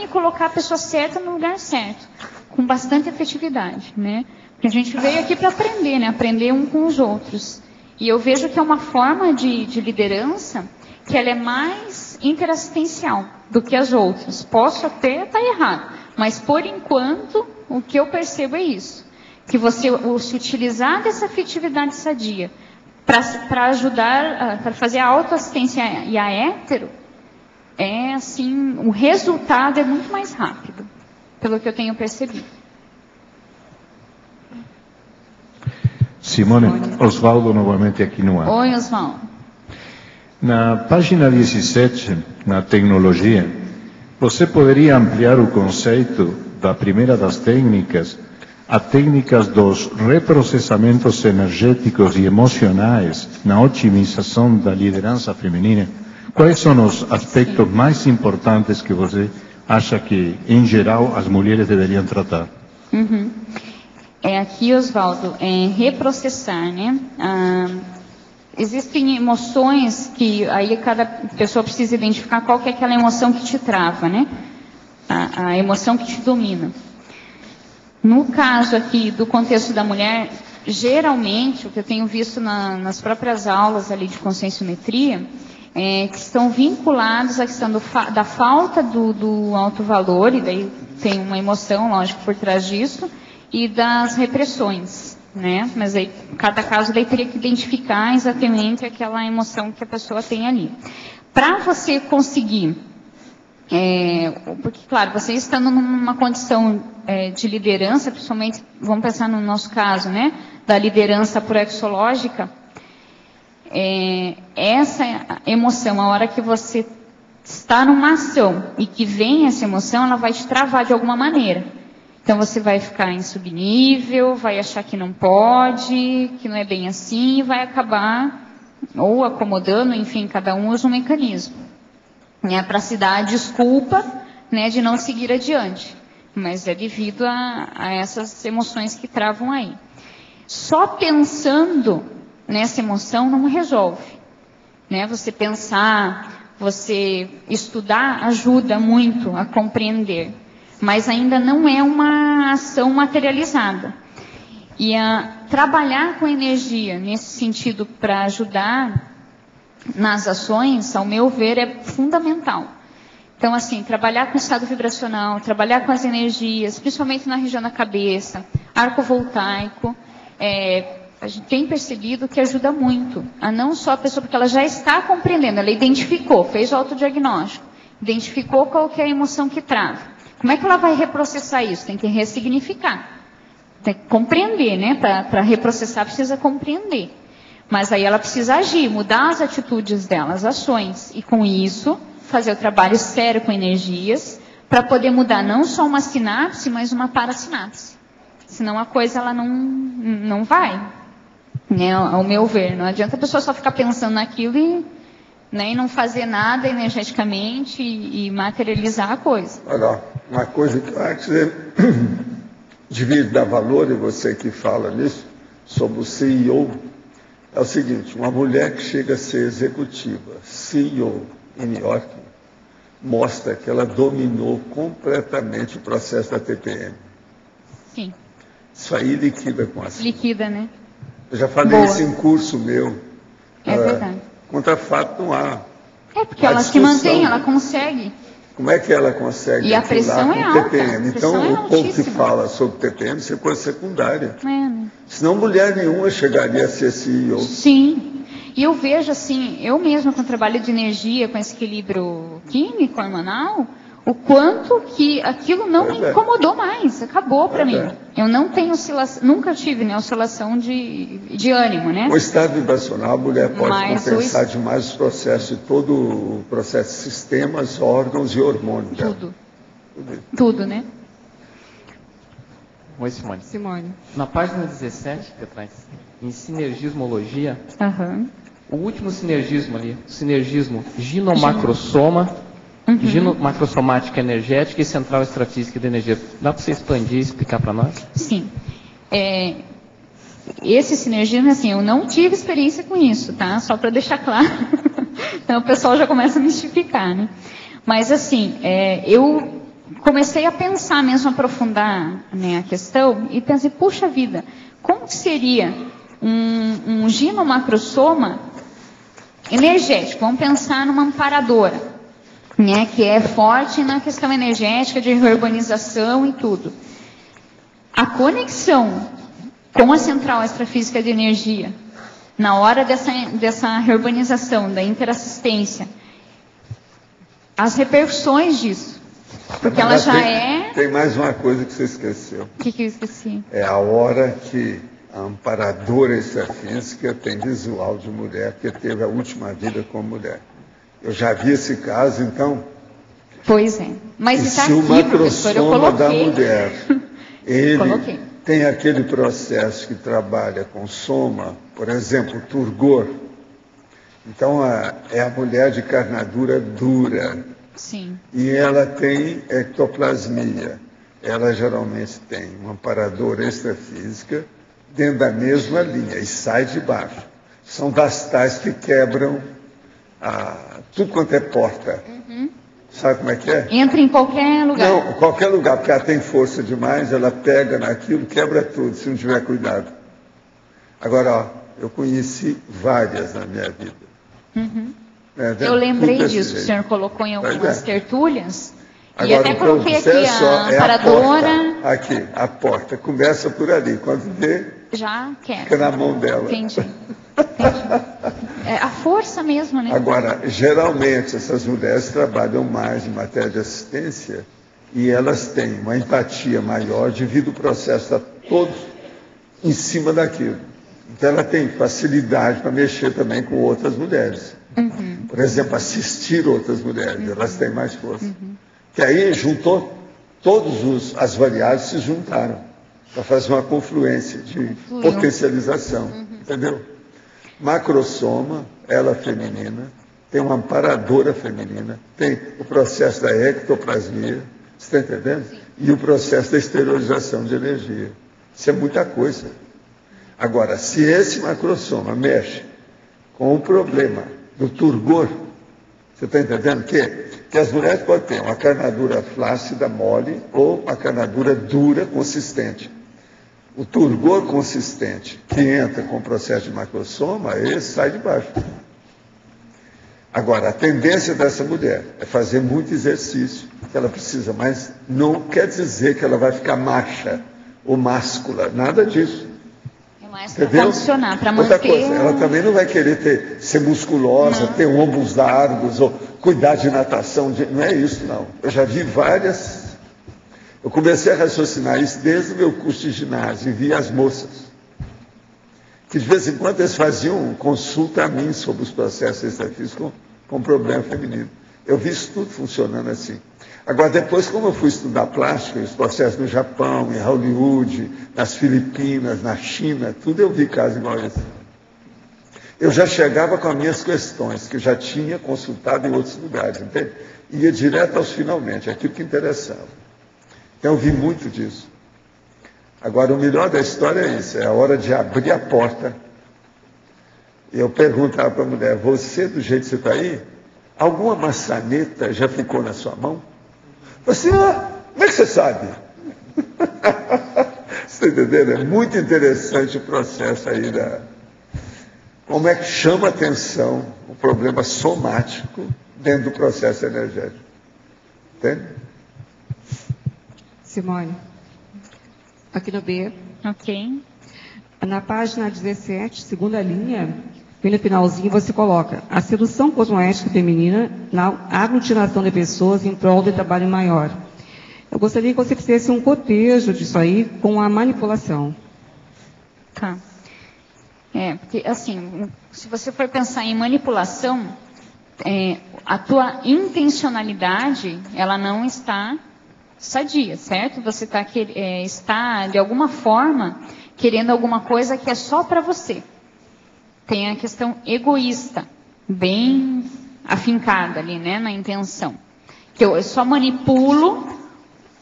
e colocar a pessoa certa no lugar certo, com bastante afetividade, né? Porque a gente veio aqui para aprender, né? Aprender um com os outros. E eu vejo que é uma forma de liderança que ela é mais interassistencial do que as outras. Posso até estar errado, mas por enquanto o que eu percebo é isso. Que você se utilizar dessa afetividade sadia para ajudar, para fazer a autoassistência e a hétero, é assim, o resultado é muito mais rápido, pelo que eu tenho percebido. Simone, Osvaldo novamente aqui no ar. Oi, Osvaldo. Na página 17, na tecnologia, você poderia ampliar o conceito da primeira das técnicas a técnicas dos reprocessamentos energéticos e emocionais na otimização da liderança feminina? Quais são os aspectos mais importantes que você acha que, em geral, as mulheres deveriam tratar? Uhum. Aqui, Osvaldo, reprocessar, né? Existem emoções que aí cada pessoa precisa identificar qual que é aquela emoção que te trava, né? A emoção que te domina. No caso aqui do contexto da mulher, geralmente, o que eu tenho visto nas próprias aulas ali de conscienciometria, que estão vinculados à questão da falta do alto valor, e daí tem uma emoção, lógico, por trás disso, e das repressões, né? Mas aí, cada caso daí teria que identificar exatamente aquela emoção que a pessoa tem ali. Para você conseguir Porque, claro, você estando numa condição de liderança, principalmente, vamos pensar no nosso caso, né, da liderança proexológica, essa emoção, a hora que você está numa ação e que vem essa emoção, ela vai te travar de alguma maneira. Então você vai ficar em subnível, vai achar que não pode, que não é bem assim, e vai acabar ou acomodando, enfim, cada um usa um mecanismo, né, para se dar a desculpa, né, de não seguir adiante. Mas é devido a essas emoções que travam aí. Só pensando nessa emoção não resolve, né? Você pensar, você estudar ajuda muito a compreender, mas ainda não é uma ação materializada. E trabalhar com energia nesse sentido para ajudar nas ações, ao meu ver, é fundamental. Então, assim, trabalhar com o estado vibracional, trabalhar com as energias, principalmente na região da cabeça, arco voltaico, a gente tem percebido que ajuda muito. A não só a pessoa, porque ela já está compreendendo, ela identificou, fez o autodiagnóstico, identificou qual que é a emoção que trava. Como é que ela vai reprocessar isso? Tem que ressignificar. Tem que compreender, né? Para reprocessar precisa compreender. Mas aí ela precisa agir, mudar as atitudes dela, as ações. E com isso, fazer o trabalho sério com energias, para poder mudar não só uma sinapse, mas uma parasinapse. Senão a coisa ela não vai, né? Ao meu ver. Não adianta a pessoa só ficar pensando naquilo e não fazer nada energeticamente e materializar a coisa. Olha, uma coisa que eu acho que devia dar valor, e você que fala nisso, sobre o CEO, é o seguinte: uma mulher que chega a ser executiva, CEO em New York, mostra que ela dominou completamente o processo da TPM. Sim. Isso aí liquida com a Liquida, né? Eu já falei isso em curso meu. É verdade. Contra fato não há. Porque ela se mantém, ela consegue. Como é que ela consegue? E a pressão é alta. TPM. Então, o povo que fala sobre TPM, isso é coisa secundária. Né? Senão mulher nenhuma chegaria a ser CEO. Sim. E eu vejo assim, eu mesma com o trabalho de energia, com esse equilíbrio químico, hormonal, o quanto que aquilo não me incomodou mais, acabou para mim. Eu não tenho oscilação, nunca tive oscilação de ânimo, né? O estado vibracional, a mulher pode compensar demais os processos, todo o processo de sistemas, órgãos e hormônios. Tudo, né? Oi, Simone. Na página 17, que traz em sinergismologia, o último sinergismo ali, sinergismo ginomacrosoma, ginomacrossomática energética e central extrafísica de energia. Dá para você expandir e explicar para nós? Sim. Esse sinergismo, assim, eu não tive experiência com isso, tá? Só para deixar claro. Então o pessoal já começa a mistificar, né? Mas, assim, eu comecei a pensar mesmo, aprofundar, né, a questão, e pensei, puxa vida, como que seria um ginomacrossoma energético? Vamos pensar numa amparadora, né, que é forte na questão energética, de reurbanização e tudo. A conexão com a central extrafísica de energia, na hora dessa reurbanização, da interassistência, as repercussões disso. Porque ela já Tem mais uma coisa que você esqueceu. O que eu esqueci? É a hora que a amparadora extrafísica tem visual de mulher, porque teve a última vida como mulher. Eu já vi esse caso, então. Pois é. Mas está aqui, professor, eu coloquei. Da mulher, ele tem aquele processo que trabalha com soma, por exemplo, turgor. Então, é a mulher de carnadura dura. Sim. E ela tem ectoplasmia. Ela geralmente tem uma amparadora extrafísica dentro da mesma linha e sai de baixo. São das tais que quebram tudo quanto é porta. Sabe como é que é? Entra em qualquer lugar. Não, qualquer lugar, porque ela tem força demais, ela pega naquilo, quebra tudo, se não tiver cuidado. Agora, eu conheci várias na minha vida. Eu lembrei disso, o senhor colocou em algumas tertúlias. Agora, e até coloquei aqui a amparadora. A porta começa por ali, quando vê, já quebra. fica na mão dela. Entendi. É a força mesmo, né? Agora, geralmente, essas mulheres trabalham mais em matéria de assistência e elas têm uma empatia maior devido ao processo estar todo em cima daquilo. Então, ela tem facilidade para mexer também com outras mulheres. Uhum. Por exemplo, assistir outras mulheres, elas têm mais força. Que aí juntou, as variáveis se juntaram para fazer uma confluência de potencialização, entendeu? Macrossoma, ela feminina, tem uma amparadora feminina, tem o processo da ectoplasmia, você está entendendo? E o processo da exteriorização de energia. Isso é muita coisa. Agora, se esse macrossoma mexe com o problema do turgor, você está entendendo que as mulheres podem ter uma carnadura flácida, mole, ou uma carnadura dura, consistente. O turgor consistente que entra com o processo de macrossoma, esse sai de baixo. Agora, a tendência dessa mulher é fazer muito exercício, que ela precisa, mas não quer dizer que ela vai ficar macha ou máscula, nada disso. É mais para funcionar, para manter... Outra coisa, ela também não vai querer ser musculosa, ter ombros largos, ou cuidar de natação, não é isso, não. Eu já vi várias... Eu comecei a raciocinar isso desde o meu curso de ginásio, e vi as moças, que de vez em quando eles faziam consulta a mim sobre os processos extrafísicos com problema feminino. Eu vi isso tudo funcionando assim. Agora, depois, como eu fui estudar plástica, os processos no Japão, em Hollywood, nas Filipinas, na China, tudo eu vi casos igual a esse. Eu já chegava com as minhas questões, que eu já tinha consultado em outros lugares, entende? Ia direto aos finalmente, aquilo que interessava. Então, eu vi muito disso. Agora, o melhor da história é isso, é a hora de abrir a porta. E eu perguntava para a mulher, você, do jeito que você está aí, alguma maçaneta já ficou na sua mão? Você, como é que você sabe? Você está entendendo? É muito interessante o processo aí como é que chama a atenção o problema somático dentro do processo energético. Entende? Simone, aqui no B. Ok. Na página 17, segunda linha, bem no finalzinho, você coloca a sedução cosmoética feminina na aglutinação de pessoas em prol de trabalho maior. Eu gostaria que você fizesse um cotejo disso aí com a manipulação. Tá. Porque, assim, se você for pensar em manipulação, a tua intencionalidade, ela não está sadia, certo? Você está, de alguma forma, querendo alguma coisa que é só para você. Tem a questão egoísta, bem afincada ali, né, na intenção. Que eu só manipulo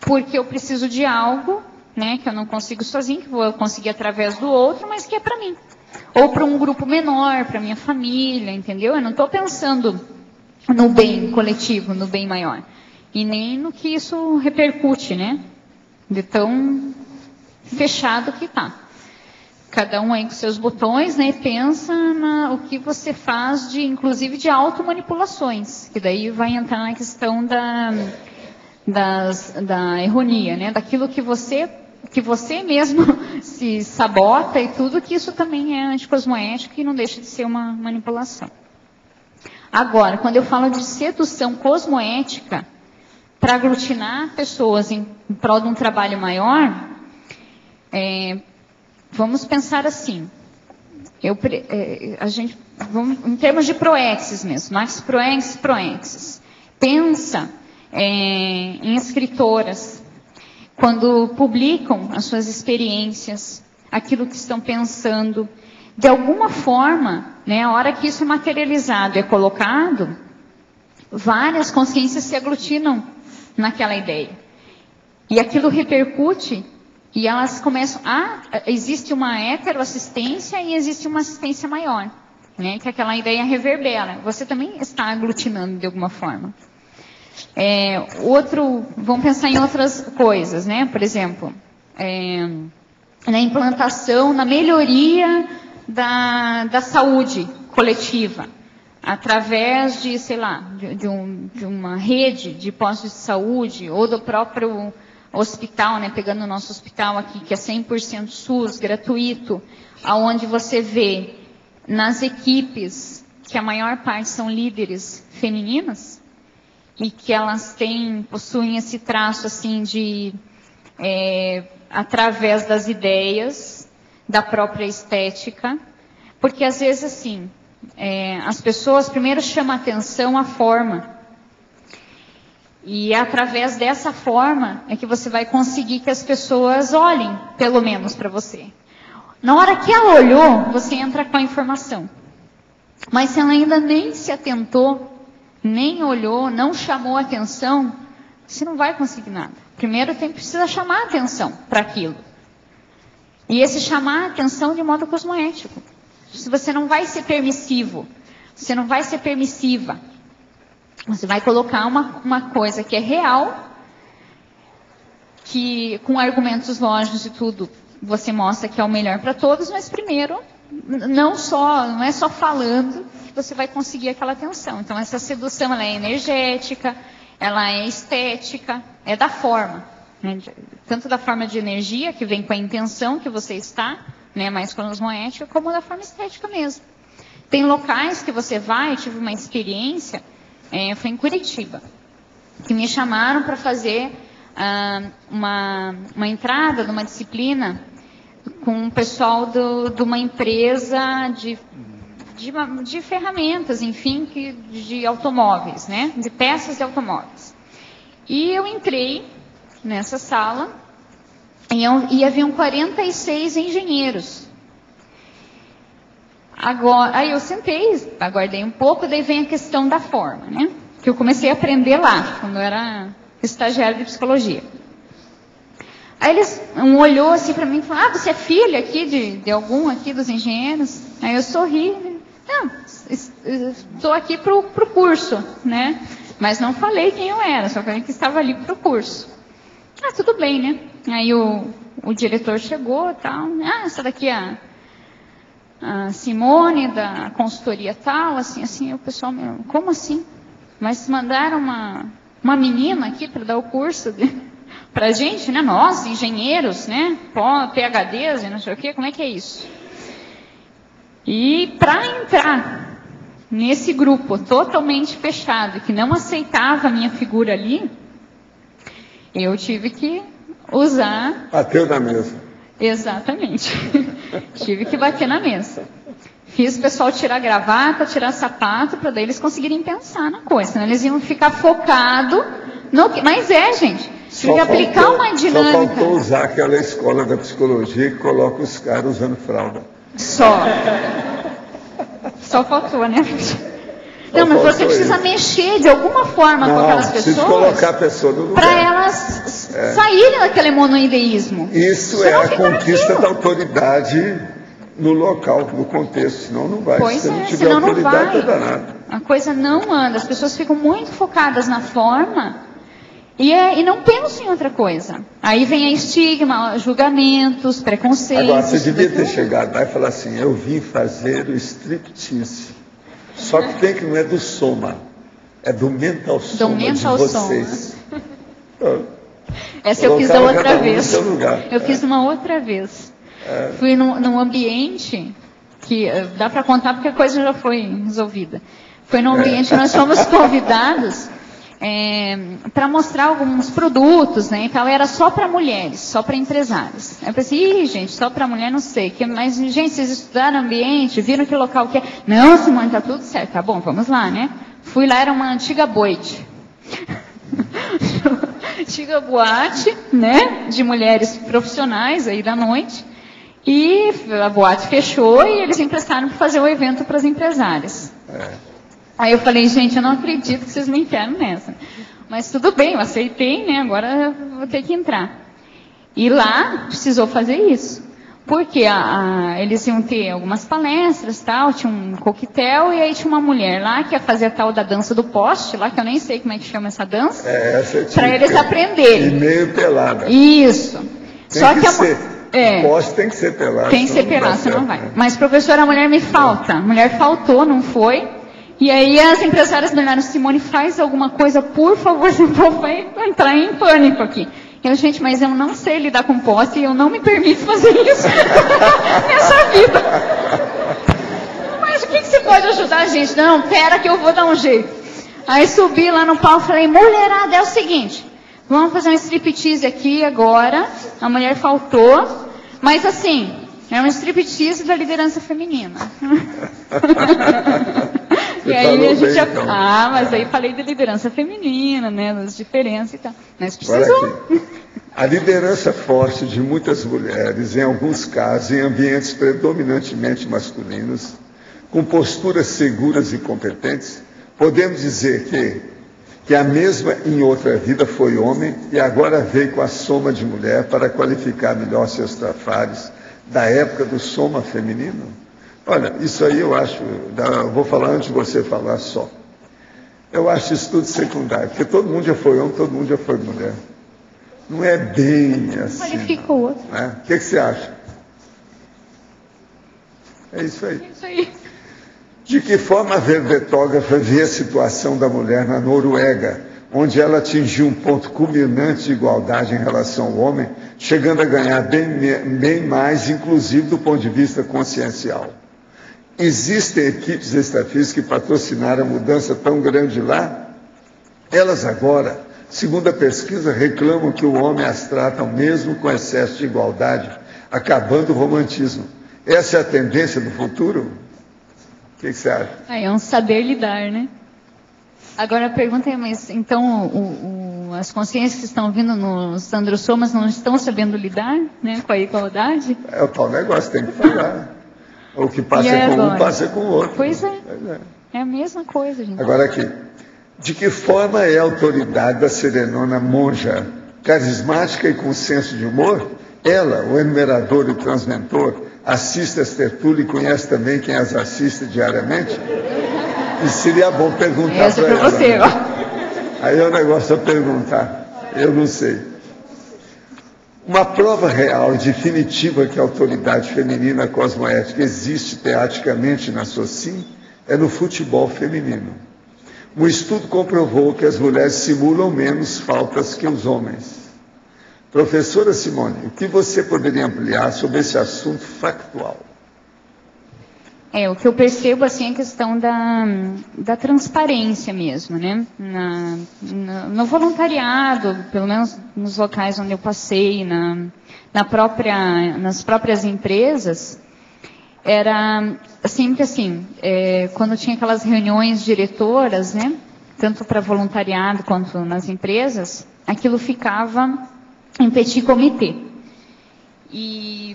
porque eu preciso de algo, né, que eu não consigo sozinho, que vou conseguir através do outro, mas que é para mim. Ou para um grupo menor, para minha família, entendeu? Eu não estou pensando no bem coletivo, no bem maior. E nem no que isso repercute, né? De tão fechado que está. Cada um aí com seus botões, né? E pensa o que você faz, inclusive de automanipulações. Que daí vai entrar na questão da erronia, né? Daquilo que você mesmo se sabota e tudo, que isso também é anticosmoético e não deixa de ser uma manipulação. Agora, quando eu falo de sedução cosmoética, para aglutinar pessoas em prol de um trabalho maior, vamos pensar assim. Vamos, em termos de proexis mesmo, max proexis. Pensa em escritoras, quando publicam as suas experiências, aquilo que estão pensando, de alguma forma, né, a hora que isso é materializado e é colocado, várias consciências se aglutinam naquela ideia. E aquilo repercute e elas começam existe uma heteroassistência e existe uma assistência maior, né, que aquela ideia reverbera. Você também está aglutinando de alguma forma. Vamos pensar em outras coisas, né? Por exemplo, na implantação, na melhoria da saúde coletiva, através de, sei lá, de uma rede de postos de saúde, ou do próprio hospital, né? Pegando o nosso hospital aqui, que é 100% SUS, gratuito, aonde você vê nas equipes, que a maior parte são líderes femininas, e que elas possuem esse traço assim de, através das ideias, da própria estética, porque às vezes assim, as pessoas primeiro chamam a atenção a forma, e é através dessa forma é que você vai conseguir que as pessoas olhem, pelo menos para você. Na hora que ela olhou, você entra com a informação. Mas se ela ainda nem se atentou, nem olhou, não chamou a atenção, você não vai conseguir nada. Primeiro precisa chamar a atenção para aquilo. E esse chamar a atenção de modo cosmoético. Se você não vai ser permissivo, você não vai ser permissiva. Você vai colocar uma coisa que é real, que com argumentos lógicos e tudo, você mostra que é o melhor para todos, mas primeiro, não é só falando que você vai conseguir aquela atenção. Então essa sedução, ela é energética, ela é estética, é da forma, né? Tanto da forma de energia, que vem com a intenção que você está, né, mais cosmoética, como da forma estética mesmo. Tem locais que você vai, eu tive uma experiência, foi em Curitiba, que me chamaram para fazer uma entrada numa disciplina com o pessoal de uma empresa de ferramentas, enfim, de automóveis, né? De peças de automóveis. E eu entrei nessa sala e haviam 46 engenheiros. Agora, aí eu sentei, aguardei um pouco, daí vem a questão da forma, né? Que eu comecei a aprender lá, quando eu era estagiária de psicologia. Aí um olhou assim para mim e falou: você é filha aqui de algum aqui dos engenheiros? Aí eu sorri. Não, estou aqui pro curso, né? Mas não falei quem eu era, só falei que estava ali pro curso. Tudo bem, né? Aí o diretor chegou e tal. Essa daqui é a Simone, da consultoria tal, assim, o pessoal, como assim? Mas mandaram uma menina aqui para dar o curso pra gente, né? Nós, engenheiros, né? PhDs e não sei o quê, como é que é isso? E para entrar nesse grupo totalmente fechado, que não aceitava a minha figura ali, eu tive que usar... Bateu na mesa. Exatamente. Tive que bater na mesa. Fiz o pessoal tirar gravata, tirar sapato, para daí eles conseguirem pensar na coisa. Senão eles iam ficar focados no que... Mas gente, tive que aplicar uma dinâmica. Só faltou usar aquela escola da psicologia que coloca os caras usando fralda. Só faltou, né? Não, mas você precisa mexer de alguma forma com aquelas pessoas. Colocar a pessoa no lugar. Para elas saírem daquele monoideísmo. Isso é a conquista da autoridade no local, no contexto. Senão não vai. Pois se não tiver senão autoridade, não vai. Tá danado. A coisa não anda. As pessoas ficam muito focadas na forma e não pensam em outra coisa. Aí vem a estigma, julgamentos, preconceitos. Agora, você devia ter chegado lá e falar assim: eu vim fazer o striptease. Só que tem que não é do soma, é do mental soma de vocês. Essa eu fiz da outra vez. Eu fiz uma outra vez. Fui num ambiente que dá para contar porque a coisa já foi resolvida. Foi num ambiente que nós fomos convidados para mostrar alguns produtos, né? Então era só para mulheres, só para empresários. Eu pensei, gente, só para mulher não sei. Mas, gente, vocês estudaram ambiente, viram que local que é? Não, Simone, tá tudo certo. Tá bom, vamos lá, né? Fui lá, era uma antiga boite. Antiga boate, né? De mulheres profissionais aí da noite. E a boate fechou e eles emprestaram para fazer o evento para as empresárias. Aí eu falei, gente, eu não acredito que vocês me enfiaram nessa. Mas tudo bem, eu aceitei, né? Agora eu vou ter que entrar. E lá precisou fazer isso. Porque eles iam ter algumas palestras, tal, tinha um coquetel, e aí tinha uma mulher lá que ia fazer a tal da dança do poste, lá, que eu nem sei como é que chama essa dança, para eles aprenderem. E meio pelada. Isso. Tem só que o poste tem que ser pelado. Tem que ser pelado, senão não vai. Mas, professora, a mulher me falta. A mulher faltou, não foi. E aí as empresárias me olharam, Simone, faz alguma coisa, por favor, senão vai entrar em pânico aqui. Eu, gente, mas eu não sei lidar com poste e eu não me permito fazer isso nessa vida. que você pode ajudar a gente? Não, pera que eu vou dar um jeito. Aí subi lá no palco e falei, mulherada, é o seguinte, vamos fazer um striptease aqui agora. A mulher faltou, mas assim, é um striptease da liderança feminina. E aí a gente bem, então. mas aí falei de liderança feminina, né, das diferenças e tal. Mas precisou. A liderança forte de muitas mulheres, em alguns casos, em ambientes predominantemente masculinos, com posturas seguras e competentes, podemos dizer que a mesma em outra vida foi homem e agora veio com a soma de mulher para qualificar melhor seus trafares da época do soma feminino? Olha, isso aí eu acho, eu vou falar antes de você falar só. Eu acho isso tudo secundário, porque todo mundo já foi homem, todo mundo já foi mulher. Não é bem assim. Qualifica o outro. Né? O que você acha? É isso aí. É isso aí. De que forma a verbetógrafa vê a situação da mulher na Noruega, onde ela atingiu um ponto culminante de igualdade em relação ao homem, chegando a ganhar bem mais, inclusive do ponto de vista consciencial? Existem equipes extrafísicas que patrocinaram a mudança tão grande lá? Elas agora, segundo a pesquisa, reclamam que o homem as trata mesmo com excesso de igualdade, acabando o romantismo. Essa é a tendência do futuro? O que você acha? É um saber lidar, né? Agora a pergunta é, mas então as consciências que estão vindo nos androssomas não estão sabendo lidar, né, com a igualdade? É o tal negócio, tem que falar. O que passa com um, passa com o outro. Pois é. É a mesma coisa, gente. Agora aqui. De que forma é a autoridade da serenona monja? Carismática e com senso de humor? Ela, o enumerador e o transmentor, assiste às tertúlias e conhece também quem as assiste diariamente? E seria bom perguntar para ela. Você, ó. Aí é um negócio a perguntar. Eu não sei. Uma prova real e definitiva que a autoridade feminina cosmoética existe teaticamente na SOCIM é no futebol feminino. Um estudo comprovou que as mulheres simulam menos faltas que os homens. Professora Simone, o que você poderia ampliar sobre esse assunto factual? O que eu percebo assim é a questão da transparência mesmo, né? No voluntariado, pelo menos nos locais onde eu passei, nas próprias empresas, era sempre assim, quando tinha aquelas reuniões diretoras, né? Tanto para voluntariado quanto nas empresas, aquilo ficava em petit comité. E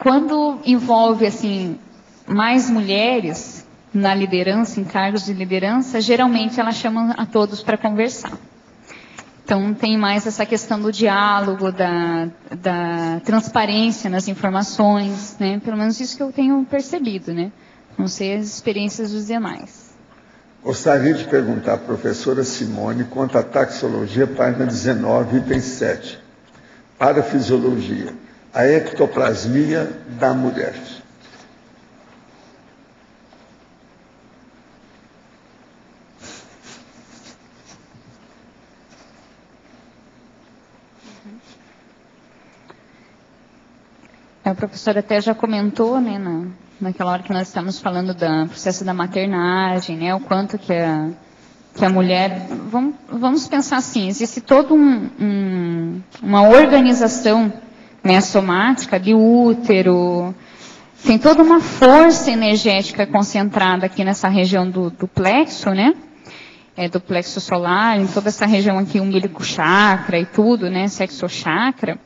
quando envolve assim mais mulheres na liderança, em cargos de liderança, geralmente elas chamam a todos para conversar. Então tem mais essa questão do diálogo, da transparência nas informações, né? Pelo menos isso que eu tenho percebido, né? Não sei as experiências dos demais. Gostaria de perguntar à professora Simone quanto à taxologia, página 19, item 7. Parafisiologia, a ectoplasmia da mulher. A professora até já comentou, né, naquela hora que nós estamos falando do processo da maternagem, né, o quanto que a mulher... Vamos pensar assim, existe toda uma organização, né, somática de útero, tem toda uma força energética concentrada aqui nessa região do plexo, né, do plexo solar, em toda essa região aqui, umbilico chakra e tudo, né, sexo chakra,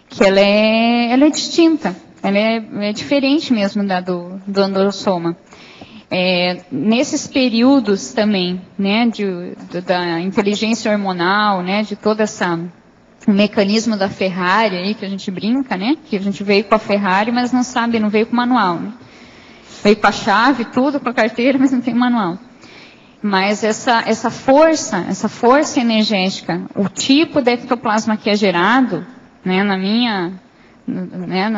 que ela é distinta, ela é diferente mesmo do androssoma. Nesses períodos também, né, da inteligência hormonal, né, de todo o mecanismo da Ferrari aí que a gente brinca, né, que a gente veio com a Ferrari, mas não sabe, não veio com o manual, né? Veio com a chave, tudo, com a carteira, mas não tem manual. Mas essa força energética, o tipo de ectoplasma que é gerado, né, na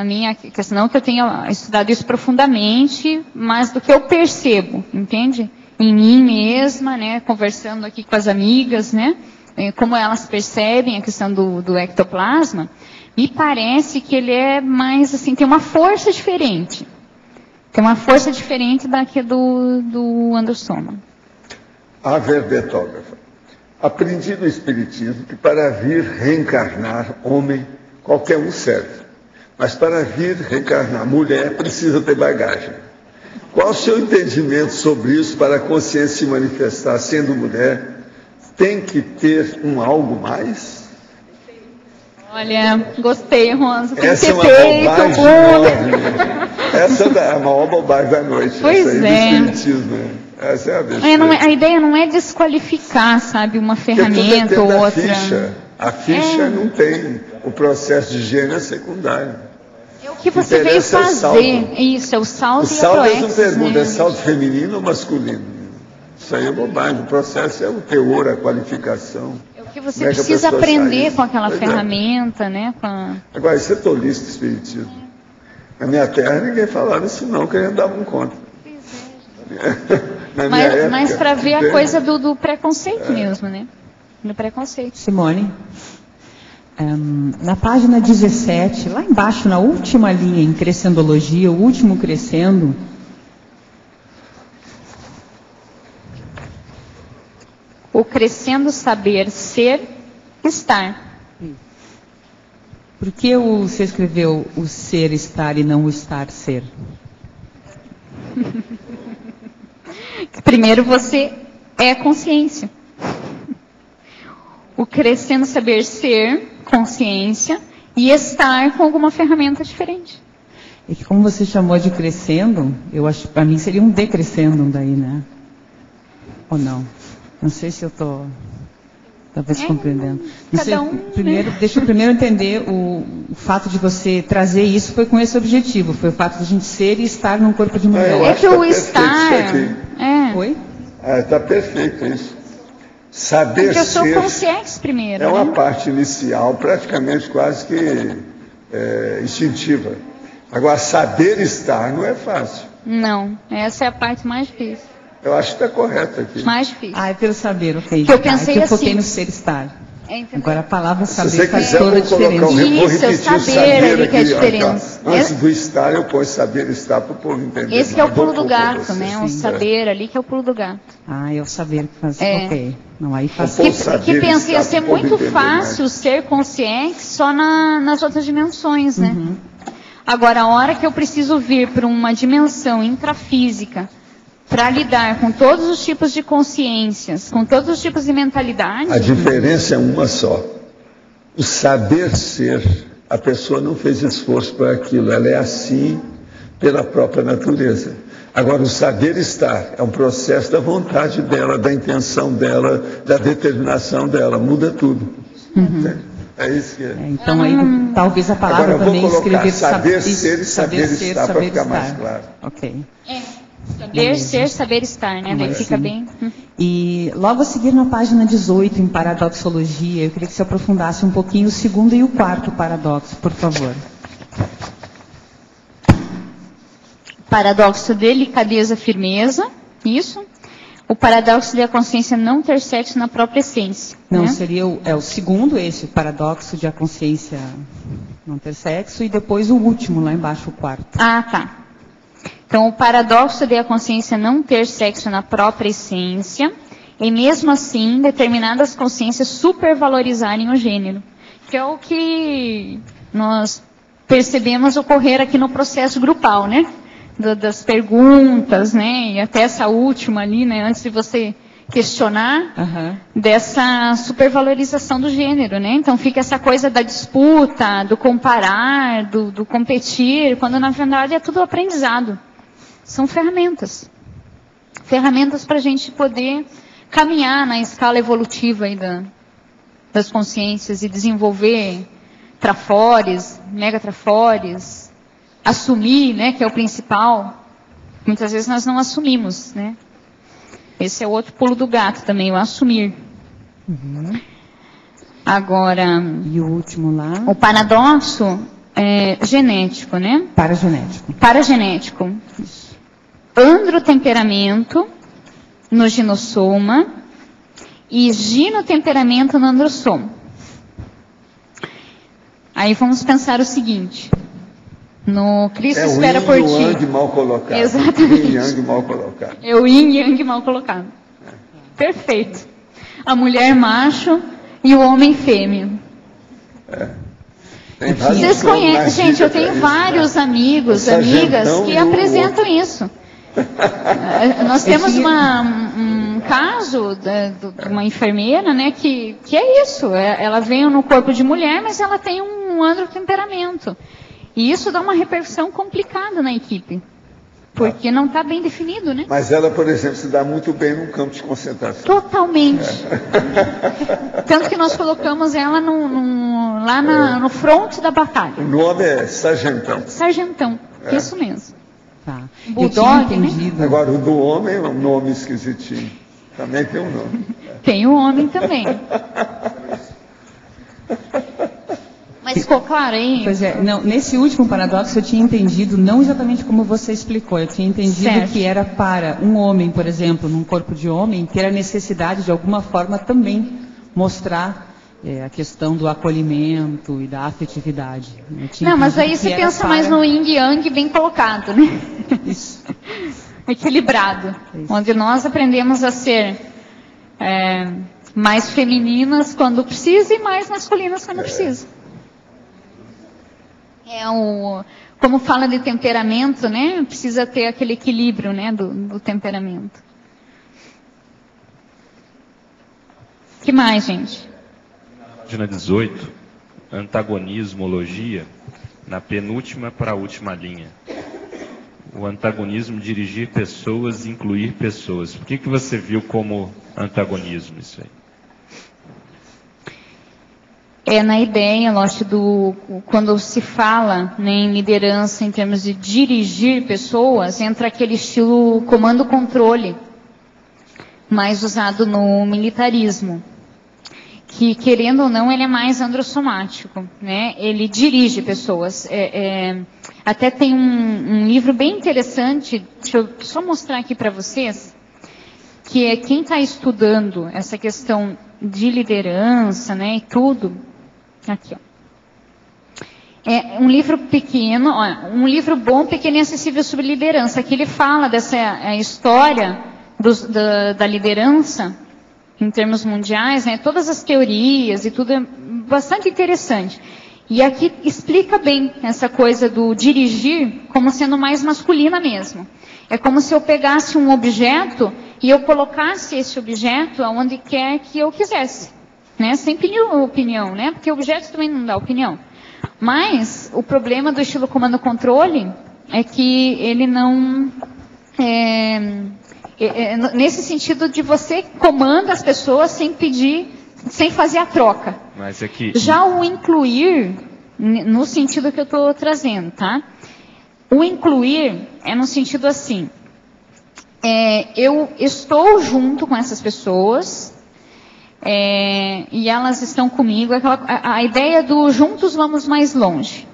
minha questão, não que eu tenha estudado isso profundamente, mas do que eu percebo, entende? Em mim mesma, né, conversando aqui com as amigas, né, como elas percebem a questão do ectoplasma, me parece que ele é mais assim, tem uma força diferente. Tem uma força diferente daqui do androssoma. A verbetógrafa. Aprendi no Espiritismo que para vir reencarnar homem, qualquer um serve. Mas para vir reencarnar mulher, precisa ter bagagem. Qual o seu entendimento sobre isso para a consciência se manifestar sendo mulher? Tem que ter um algo mais? Olha, gostei, Rosa. Tem Essa que é uma ter bobagem feito enorme. Essa é a maior bobagem da noite. Pois essa aí é. do Espiritismo, né? Essa é a besteira. A ideia não é desqualificar, sabe, uma ferramenta ou outra. A ficha não tem. O processo de gênero é secundário. É o que você veio fazer. Isso, é o saldo e a saldo eles não proexis, perguntam, né? é saldo feminino ou masculino? Isso aí é bobagem. O processo é o teor, a qualificação. É o que você precisa aprender com aquela ferramenta, né? Agora, isso é tolice, espiritismo. Na minha terra ninguém falava isso não, que eles davam conta. Mas para ver a coisa do preconceito mesmo, né? Do preconceito. Simone, na página 17, lá embaixo, na última linha, em crescendologia, o último crescendo, o crescendo saber ser, estar. Por que você escreveu o ser estar e não o estar ser? Primeiro você é consciência. O crescendo saber ser, consciência, e estar com alguma ferramenta diferente. E que como você chamou de crescendo, eu acho que para mim seria um decrescendo daí, né? Ou não? Não sei se eu estou talvez compreendendo. Não sei, primeiro, deixa eu primeiro entender o fato de você trazer isso foi com esse objetivo, foi o fato de a gente ser e estar num corpo de mulher. É que o estar... Oi? Está perfeito isso. Saber porque eu sou ser consciência primeiro. É uma parte inicial, praticamente quase que instintiva. Agora, saber estar não é fácil. Não, essa é a parte mais difícil. Eu acho que está correto aqui. Mais difícil. É pelo saber, ok. Que eu pensei que eu assim. foquei no ser estar. Agora a palavra saber faz toda a diferença. Isso, é o saber ali que é a diferença. Antes do estar, eu ponho saber estar para o povo entender. Esse que é o pulo do gato, né? O saber ali que é o pulo do gato. É o saber que faz. Ok. Não, aí faz. Que pensa ia ser muito fácil ser consciente só nas outras dimensões, né? Agora, a hora que eu preciso vir para uma dimensão intrafísica, para lidar com todos os tipos de consciências, com todos os tipos de mentalidade. A diferença é uma só. O saber ser, a pessoa não fez esforço para aquilo, ela é assim pela própria natureza. Agora, o saber estar é um processo da vontade dela, da intenção dela, da determinação dela, muda tudo. É isso que é. Então, aí, talvez a palavra agora, também escrever saber ser e saber estar para ficar mais claro. Ok. Saber ser, saber estar, né? Daí fica bem. E logo a seguir na página 18, em paradoxologia, eu queria que você aprofundasse um pouquinho o segundo e o quarto paradoxo, por favor. Paradoxo de delicadeza, firmeza, isso. O paradoxo de a consciência não ter sexo na própria essência. Não, né? seria o segundo esse, o paradoxo de a consciência não ter sexo, e depois o último, lá embaixo, o quarto. Ah, tá. Então, o paradoxo de a consciência não ter sexo na própria essência, e mesmo assim, determinadas consciências supervalorizarem o gênero. Que é o que nós percebemos ocorrer aqui no processo grupal, né? Das perguntas, né? E até essa última ali, né? Antes de você questionar, dessa supervalorização do gênero, né? Então fica essa coisa da disputa, do comparar, do competir, quando na verdade é tudo aprendizado. São ferramentas. Ferramentas para a gente poder caminhar na escala evolutiva aí das consciências e desenvolver trafores, megatrafores, assumir, né, que é o principal. Muitas vezes nós não assumimos, né? Esse é o outro pulo do gato também, o assumir. Agora... E o último lá? O paradoxo é genético, né? Paragenético. Paragenético. Androtemperamento no ginossoma e ginotemperamento no androssoma. Aí vamos pensar o seguinte... No Cristo espera por ti. É o yin e o yang mal colocado. Exatamente. Yin e yang mal colocado. É o yin e yang mal colocado. Perfeito. A mulher macho e o homem fêmea. Vocês conhecem, gente, eu tenho vários amigos, amigas que apresentam isso. Nós temos um caso de uma enfermeira, né, que é isso. Ela veio no corpo de mulher, mas ela tem um androtemperamento. E isso dá uma repercussão complicada na equipe. Porque não está bem definido, né? Mas ela, por exemplo, se dá muito bem num campo de concentração. Totalmente. Tanto que nós colocamos ela lá no fronte da batalha. O nome é Sargentão. Sargentão, isso mesmo. Tá. Bulldog, né? Agora, o do homem é um nome esquisitinho. Também tem um nome. Tem o homem também. Mas ficou claro aí? Pois é, não, nesse último paradoxo eu tinha entendido, não exatamente como você explicou, eu tinha entendido que era para um homem, por exemplo, num corpo de homem, ter a necessidade de alguma forma também mostrar a questão do acolhimento e da afetividade. Não, mas aí você pensa mais no yin e yang bem colocado, né? Isso. Equilibrado. Isso. Onde nós aprendemos a ser mais femininas quando precisa e mais masculinas quando precisa. Como fala de temperamento, né? Precisa ter aquele equilíbrio, né, do temperamento. O que mais, gente? Página 18, antagonismologia, na penúltima para a última linha. O antagonismo, dirigir pessoas, incluir pessoas. Por que você viu como antagonismo isso aí? Na ideia, Lotte, quando se fala, né, em liderança em termos de dirigir pessoas, entra aquele estilo comando-controle, mais usado no militarismo, que, querendo ou não, ele é mais androssomático, né? Ele dirige pessoas. Até tem um livro bem interessante, deixa eu só mostrar aqui para vocês, que é quem está estudando essa questão de liderança, né, e tudo. Aqui, ó. É um livro pequeno, um livro bom, pequeno e acessível sobre liderança. Aqui ele fala dessa história da liderança em termos mundiais, né? Todas as teorias e tudo é bastante interessante. E aqui explica bem essa coisa do dirigir como sendo mais masculina mesmo. É como se eu pegasse um objeto e eu colocasse esse objeto aonde quer que eu quisesse. Né? Sem pedir opinião, né? Porque objetos também não dá opinião. Mas o problema do estilo comando-controle é que ele não... nesse sentido de você comanda as pessoas sem pedir, sem fazer a troca. Mas é que... Já o incluir, no sentido que eu estou trazendo, tá? O incluir é no sentido assim, eu estou junto com essas pessoas... e elas estão comigo, a ideia do juntos vamos mais longe.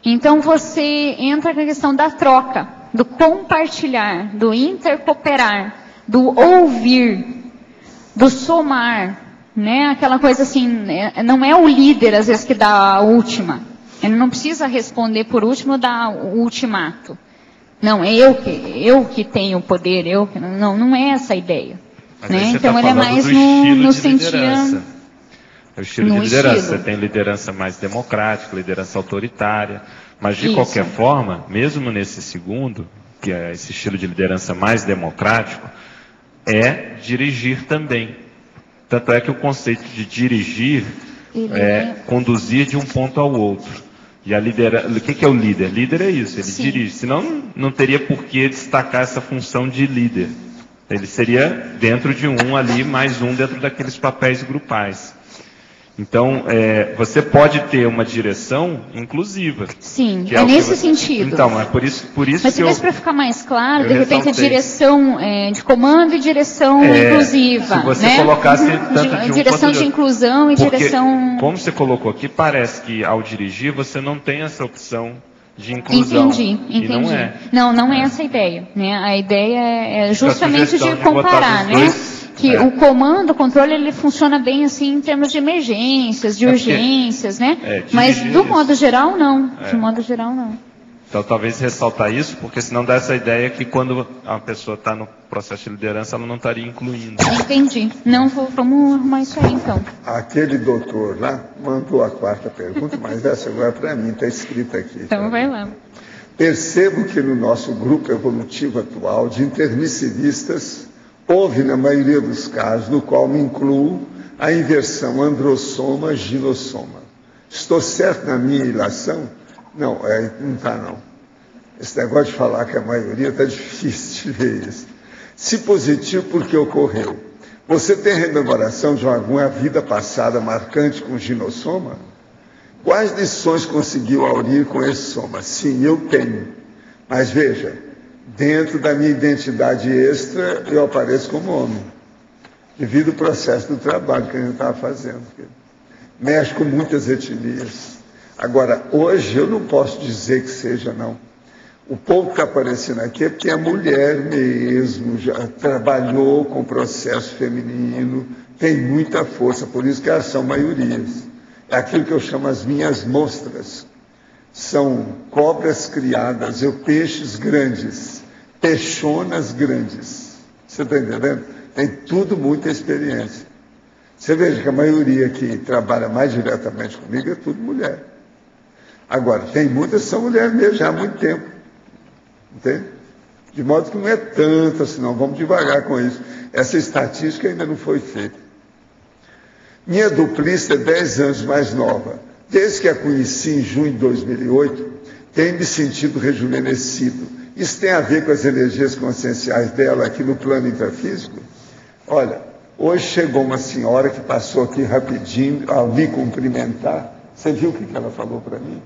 Então você entra na questão da troca, do compartilhar, do intercooperar, do ouvir, do somar, né? Aquela coisa assim, não é o líder às vezes que dá a última, ele não precisa responder por último, dar o ultimato. Não, é eu que tenho o poder, não é essa a ideia. Né? Então ele é mais no sentido... É o estilo de liderança. Você tem liderança mais democrática, liderança autoritária. Mas de qualquer forma, mesmo nesse segundo, que é esse estilo de liderança mais democrático, é dirigir também. Tanto é que o conceito de dirigir é conduzir de um ponto ao outro. E a liderança, o que é o líder? Líder é isso, ele dirige. Senão não teria por que destacar essa função de líder. Ele seria dentro de um ali, mais um dentro daqueles papéis grupais. Então, você pode ter uma direção inclusiva. Sim, é nesse sentido. Então, é por isso mas que para ficar mais claro, de repente a direção de comando e direção inclusiva. Se você né? colocasse tanto de um direção de inclusão e porque, direção... Como você colocou aqui, parece que ao dirigir você não tem essa opção de inclusão. Entendi. E não é. Não é essa a ideia. Né? A ideia é justamente de comparar, né? que o comando, o controle, ele funciona bem assim em termos de emergências, de urgências, né? Mas do modo geral, não. De modo geral, não. Então, talvez ressaltar isso, porque senão dá essa ideia que quando a pessoa está no processo de liderança, ela não estaria incluindo. Entendi. Não, vamos arrumar isso aí, então. Aquele doutor lá mandou a 4ª pergunta, mas essa agora é para mim, está escrita aqui. Então, vai lá. Percebo que no nosso grupo evolutivo atual de intermissivistas, houve, na maioria dos casos, no qual me incluo, a inversão androssoma-ginossoma. Estou certo na minha ilação? Não, não está não. Esse negócio de falar que a maioria está difícil de ver isso. Se positivo, porque ocorreu. Você tem rememoração de alguma vida passada marcante com ginossoma? Quais lições conseguiu aurir com esse soma? Sim, eu tenho. Mas veja, dentro da minha identidade extra, eu apareço como homem. Devido ao processo do trabalho que a gente estava fazendo. Mexe com muitas etnias. Agora, hoje eu não posso dizer que seja, não. O povo que está aparecendo aqui é porque a mulher mesmo já trabalhou com o processo feminino, tem muita força, por isso que elas são maiorias. É aquilo que eu chamo as minhas mostras. São cobras criadas, peixes grandes, peixonas grandes. Você está entendendo? Tem tudo muita experiência. Você veja que a maioria que trabalha mais diretamente comigo é tudo mulher. Agora, tem muitas que são mulheres mesmo já há muito tempo. Entende? De modo que não é tanto assim, não. Vamos devagar com isso. Essa estatística ainda não foi feita. Minha duplista é 10 anos mais nova. Desde que a conheci em junho de 2008, tenho me sentido rejuvenescido. Isso tem a ver com as energias conscienciais dela aqui no plano intrafísico? Olha, hoje chegou uma senhora que passou aqui rapidinho a me cumprimentar. Você viu o que ela falou para mim?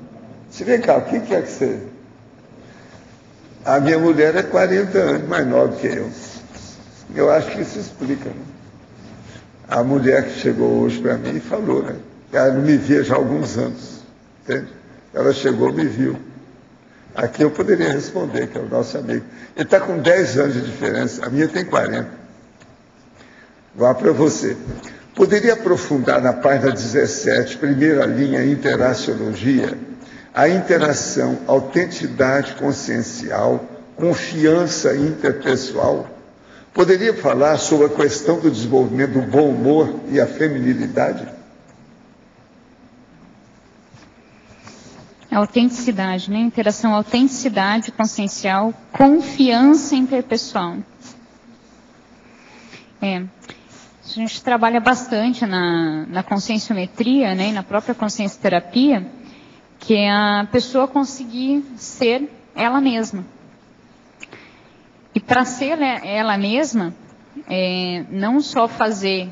Você vem cá, o que é que você... A minha mulher é 40 anos mais nova que eu. Eu acho que isso explica, né? A mulher que chegou hoje para mim falou, né? Ela não me via já há alguns anos, entende? Ela chegou e me viu. Aqui eu poderia responder, que é o nosso amigo. Ele está com 10 anos de diferença, a minha tem 40. Vá para você. Poderia aprofundar na página 17, primeira linha, interaciologia, a interação, autenticidade consciencial, confiança interpessoal? Poderia falar sobre a questão do desenvolvimento do bom humor e a feminilidade? Autenticidade, né? Interação, autenticidade consciencial, confiança interpessoal. A gente trabalha bastante na conscienciometria, né? E na própria consciencioterapia, que é a pessoa conseguir ser ela mesma. E para ser ela mesma, não só fazer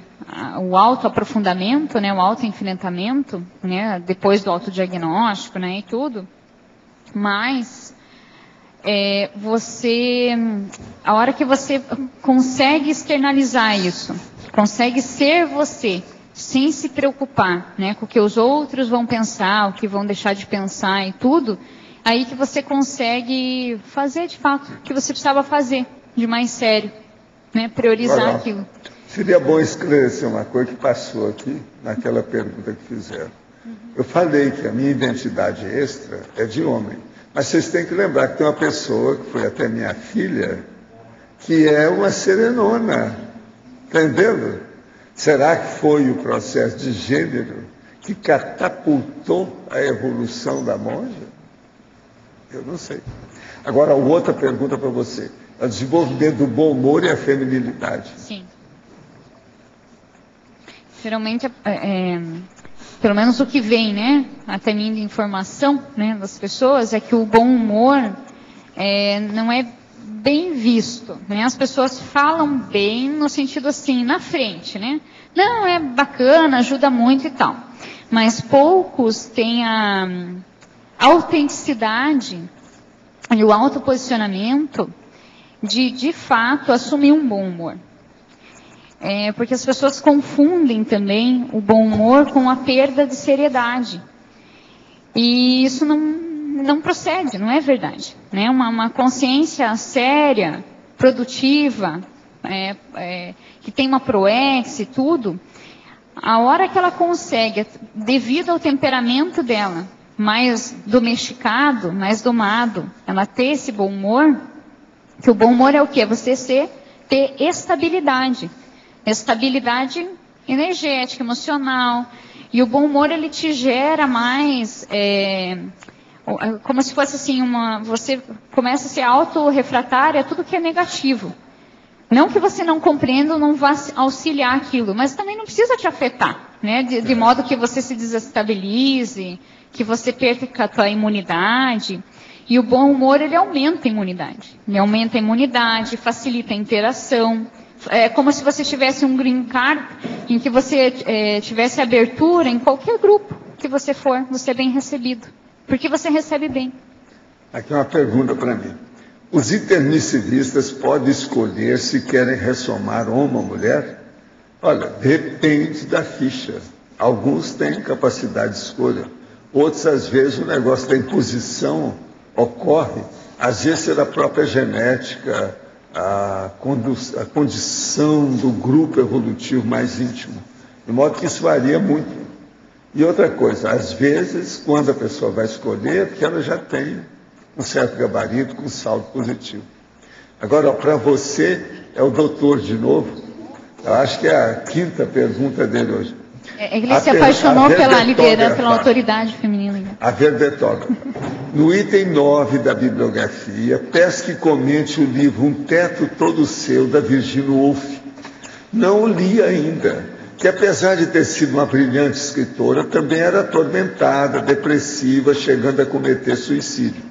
o autoaprofundamento, né, o autoenfileitamento, né, depois do autodiagnóstico, né, e tudo, mas a hora que você consegue externalizar isso, consegue ser você, sem se preocupar, né, com o que os outros vão pensar, o que vão deixar de pensar e tudo, aí que você consegue fazer, de fato, o que você precisava fazer de mais sério, né, priorizar aquilo. Seria bom esclarecer uma coisa que passou aqui, naquela pergunta que fizeram. Eu falei que a minha identidade extra é de homem, mas vocês têm que lembrar que tem uma pessoa, que foi até minha filha, que é uma serenona, entendendo? Será que foi o processo de gênero que catapultou a evolução da monja? Eu não sei. Agora, outra pergunta para você. É o desenvolvimento do bom humor e a feminilidade. Sim. Geralmente, pelo menos o que vem, né, até mim de informação, né, das pessoas, é que o bom humor não é bem visto, né? As pessoas falam bem no sentido assim, na frente, né? Não, é bacana, ajuda muito e tal. Mas poucos têm a autenticidade e o autoposicionamento de fato assumir um bom humor. Porque as pessoas confundem também o bom humor com a perda de seriedade. E isso não procede, não é verdade. Né? Uma consciência séria, produtiva, que tem uma proex e tudo, a hora que ela consegue, devido ao temperamento dela, mais domesticado, mais domado, ela ter esse bom humor, que o bom humor é o quê? Você ter estabilidade energética, emocional, e o bom humor ele te gera mais, como se fosse assim, você começa a ser autorrefratária a tudo que é negativo. Não que você não compreenda ou não vá auxiliar aquilo, mas também não precisa te afetar, né? De modo que você se desestabilize, que você perca a tua imunidade. E o bom humor, ele aumenta a imunidade. Ele aumenta a imunidade, facilita a interação. É como se você tivesse um green card em que você tivesse abertura em qualquer grupo que você for, você é bem recebido. Porque você recebe bem. Aqui uma pergunta para mim. Os intermissivistas podem escolher se querem ressomar homem ou mulher? Olha, depende da ficha. Alguns têm capacidade de escolha. Outros, às vezes, o negócio da imposição ocorre, às vezes, pela própria genética, a condição do grupo evolutivo mais íntimo. De modo que isso varia muito. E outra coisa, às vezes, quando a pessoa vai escolher, é porque ela já tem um certo gabarito com saldo positivo. Agora, para você, é o doutor de novo. Eu acho que é a quinta pergunta dele hoje. Ele se apaixonou pela liderança, pela autoridade feminina. A verbetógrafa. No item 9 da bibliografia, peço que comente o livro Um Teto Todo Seu, da Virginia Woolf. Não o li ainda, que apesar de ter sido uma brilhante escritora, também era atormentada, depressiva, chegando a cometer suicídio.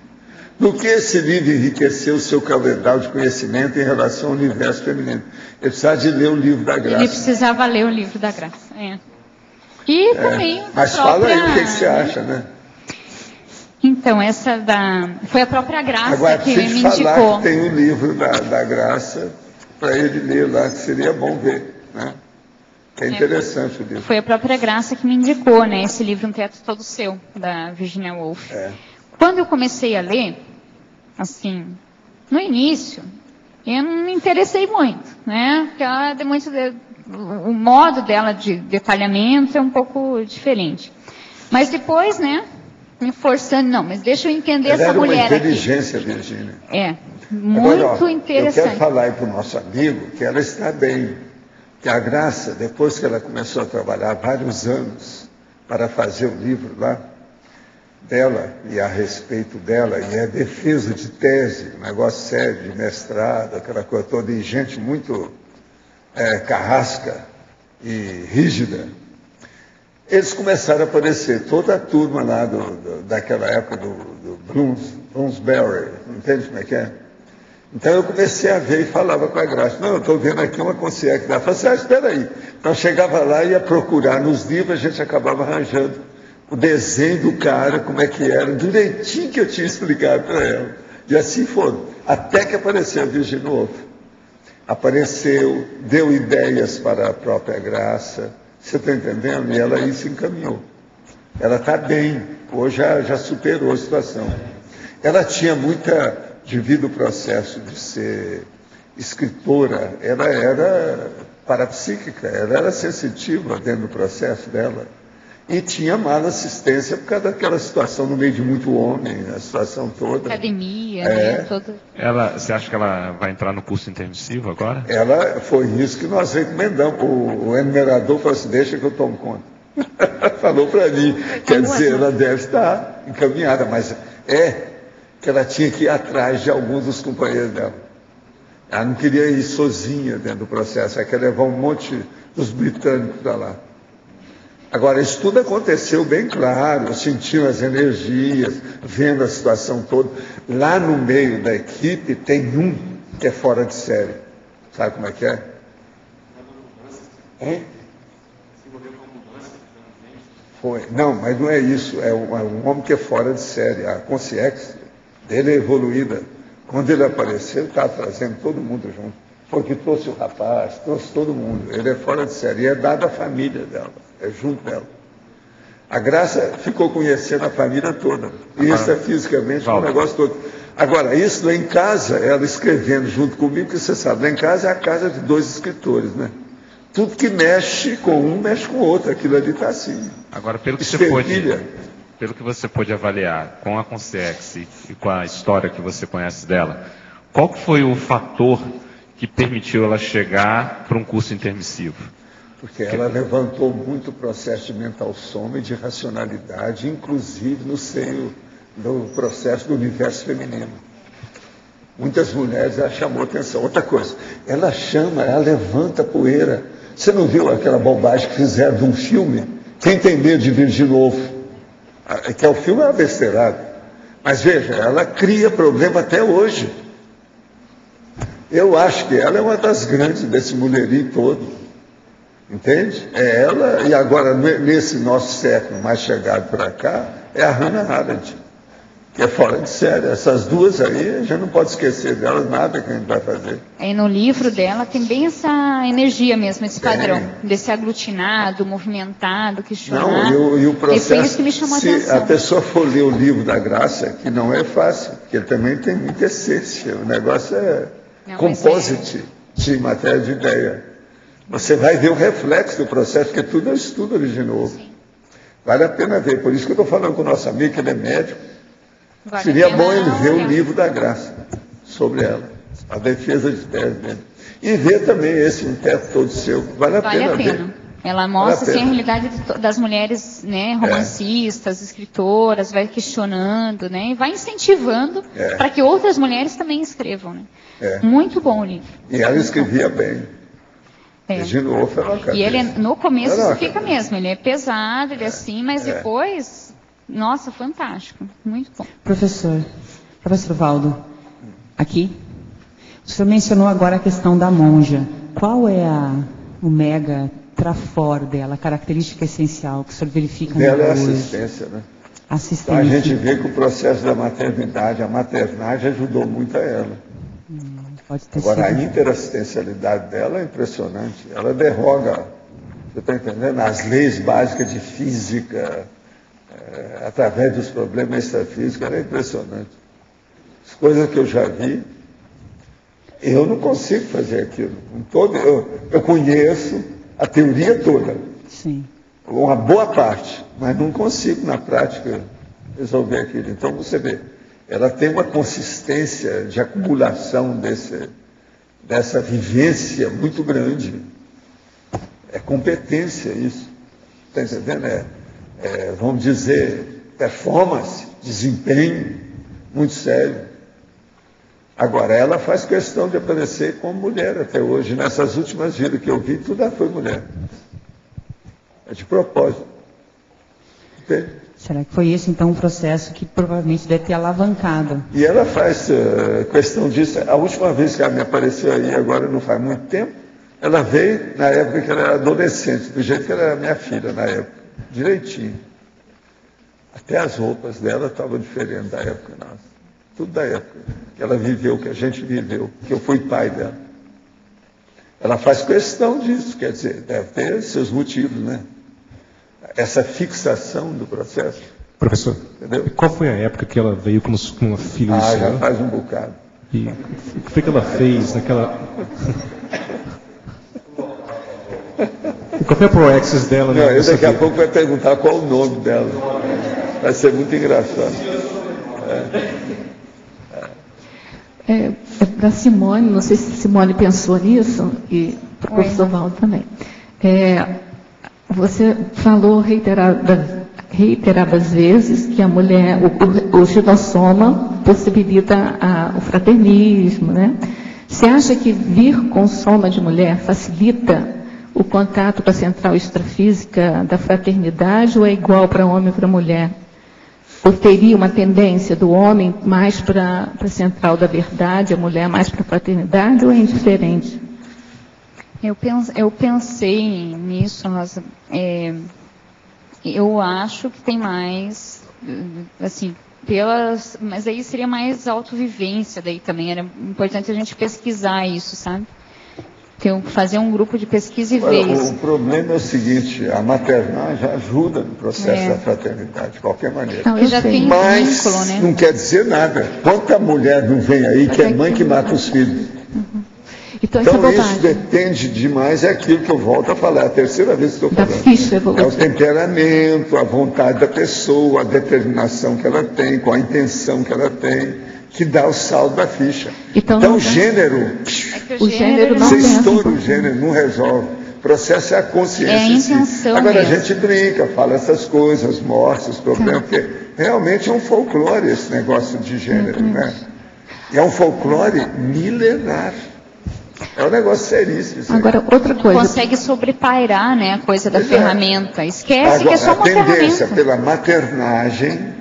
No que esse livro enriqueceu o seu caudal de conhecimento em relação ao universo feminino? Ele precisava de ler o livro da Graça. Ele precisava ler o livro da Graça, E também mas fala aí o que você acha, né? Então, foi a própria Graça agora, que me indicou. Agora, falar que tem um livro da Graça para ele ler lá, que seria bom ver, né? Que é interessante o livro. Foi a própria Graça que me indicou, né? Esse livro Um Teto Todo Seu, da Virginia Woolf. Quando eu comecei a ler, assim, no início, eu não me interessei muito, né? Porque ela é muito o modo dela de detalhamento é um pouco diferente. Mas depois, né, me forçando, não, mas deixa eu entender essa mulher aqui. Uma inteligência, Virginia. Muito agora, interessante. Eu quero falar aí para o nosso amigo que ela está bem. Que a Graça, depois que ela começou a trabalhar vários anos para fazer o livro lá, dela e a respeito dela, e a defesa de tese, um negócio sério, de mestrado, aquela coisa toda, e gente muito carrasca e rígida, eles começaram a aparecer, toda a turma lá daquela época do Bloomsbury, entende como é que é? Então eu comecei a ver e falava com a Graça, não, eu estou vendo aqui uma consciência. Ela falou assim, espera aí. Então eu chegava lá e ia procurar nos livros, a gente acabava arranjando o desenho do cara, como é que era, direitinho que eu tinha explicado para ela. E assim foram, até que apareceu a Virginia Woolf. Apareceu, deu ideias para a própria Graça, você está entendendo? E ela aí se encaminhou. Ela está bem, hoje já superou a situação. Ela tinha devido ao processo de ser escritora, ela era parapsíquica, ela era sensitiva dentro do processo dela. E tinha mala assistência por causa daquela situação no meio de muito homem, a situação toda. Academia, né? Toda... Você acha que ela vai entrar no curso intermissivo agora? Foi isso que nós recomendamos. O enumerador falou assim, deixa que eu tomo conta. Falou para mim. Quer dizer, ela deve estar encaminhada, mas que ela tinha que ir atrás de alguns dos companheiros dela. Ela não queria ir sozinha dentro do processo, ela queria levar um monte dos britânicos para lá. Agora, isso tudo aconteceu bem claro, sentindo as energias, vendo a situação toda. Lá no meio da equipe tem um que é fora de série. Sabe como é que é? Hein? Foi. Não, mas não é isso. É um homem que é fora de série. A consciência dele é evoluída. Quando ele apareceu, estava trazendo todo mundo junto. Porque trouxe o rapaz, trouxe todo mundo. Ele é fora de série. E é dado à família dela. É junto dela. A Graça ficou conhecendo a família toda. E isso é fisicamente um negócio todo. Agora, isso lá em casa, ela escrevendo junto comigo, porque você sabe, lá em casa é a casa de 2 escritores, né? Tudo que mexe com um, mexe com o outro. Aquilo ali está assim. Agora, pelo que você pôde avaliar com a Consex e com a história que você conhece dela, qual que foi o fator que permitiu ela chegar para um curso intermissivo? Porque ela levantou muito o processo de mental soma e de racionalidade, inclusive no seio do processo do universo feminino. Muitas mulheres, ela chamou atenção. Outra coisa, ela levanta poeira. Você não viu aquela bobagem que fizeram de um filme? Quem tem medo de vir de novo? Que o filme é uma besteirada. Mas veja, ela cria problema até hoje. Eu acho que ela é uma das grandes desse mulherio todo. Entende? É ela, e agora nesse nosso século mais chegado para cá, é a Hannah Arendt, que é fora de série. Essas duas aí, a gente não pode esquecer delas, nada que a gente vai fazer. E no livro dela tem bem essa energia mesmo, esse padrão, desse aglutinado, movimentado, questionado. Não, e o processo, e foi isso que me chamou a atenção. Se a pessoa for ler o livro da Graça, que não é fácil, porque ele também tem muita essência, o negócio é composite de matéria de ideia. Você vai ver o reflexo do processo, porque tudo é um estudo original. Vale a pena ver. Por isso que eu estou falando com o nosso amigo, que ele é médico. Seria bom ele ver o livro da Graça sobre ela, a defesa de tese dele. E ver também esse Um Teto Todo Seu. Vale a pena ver. Ela mostra assim, a realidade das mulheres, né, romancistas, escritoras, vai questionando, né, e vai incentivando para que outras mulheres também escrevam. Né? Muito bom o livro. E ela escrevia bem. De novo, e ele, no começo, isso fica mesmo. Ele é pesado, ele é assim, mas depois, nossa, fantástico. Muito bom. Professor Valdo, aqui, o senhor mencionou agora a questão da monja. Qual é o mega trafor dela, a característica essencial que o senhor verifica? Dela é assistência, né? Assistência. A gente vê que o processo da maternidade, a maternagem ajudou muito a ela. Agora, a interassistencialidade dela é impressionante. Ela derroga, você está entendendo, as leis básicas de física, através dos problemas extrafísicos, ela é impressionante. As coisas que eu já vi, eu não consigo fazer aquilo. Eu conheço a teoria toda, uma boa parte, mas não consigo, na prática, resolver aquilo. Então, você vê. Ela tem uma consistência de acumulação dessa vivência muito grande. É competência isso. Está entendendo? Vamos dizer, performance, desempenho, muito sério. Agora, ela faz questão de aparecer como mulher até hoje. Nessas últimas vidas que eu vi, tudo ela foi mulher. É de propósito. Entende? Será que foi esse, então, um processo que provavelmente deve ter alavancado? E ela faz questão disso. A última vez que ela me apareceu aí, agora não faz muito tempo, ela veio na época que ela era adolescente, do jeito que ela era minha filha na época, direitinho. Até as roupas dela estavam diferentes da época nossa. Tudo da época que ela viveu, que a gente viveu, que eu fui pai dela. Ela faz questão disso, quer dizer, deve ter seus motivos, né? Essa fixação do processo. Professor, entendeu? Qual foi a época que ela veio com uma filha? Já faz um bocado. E o que foi que ela fez naquela... Qual foi a proexis dela? Não, daqui a pouco vai perguntar qual o nome dela. Vai ser muito engraçado. Para Simone, não sei se Simone pensou nisso, e para o professor Valdo também. Você falou reiteradas vezes que a mulher, o ginossoma possibilita o fraternismo, né? Você acha que vir com soma de mulher facilita o contato com a central extrafísica da fraternidade ou é igual para homem e para mulher? Ou teria uma tendência do homem mais para a central da verdade, a mulher mais para a fraternidade, ou é indiferente? Eu pensei nisso, Rosa. Eu acho que tem mais, assim, mas aí seria mais autovivência daí também. Era importante a gente pesquisar isso, sabe? fazer um grupo de pesquisa e ver isso. O problema é o seguinte, a maternagem ajuda no processo da fraternidade, de qualquer maneira. Não, já tem mas vínculo, né? Não quer dizer nada. Quanta mulher não vem aí que é mãe que mata os filhos? Então isso depende demais, é aquilo que eu volto a falar, é a terceira vez que estou falando. É o temperamento, a vontade da pessoa, a determinação que ela tem, com a intenção que ela tem, que dá o saldo da ficha. Então o gênero, você estoura o gênero, não resolve. O processo é a consciência. É a intenção. Agora a gente brinca, fala essas coisas, mortes, os problemas, porque realmente é um folclore esse negócio de gênero, né? E é um folclore milenar. É um negócio seríssimo. Agora, outra coisa. Consegue sobrepairar, né, a coisa da ferramenta. Esquece que é só uma ferramenta. A tendência pela maternagem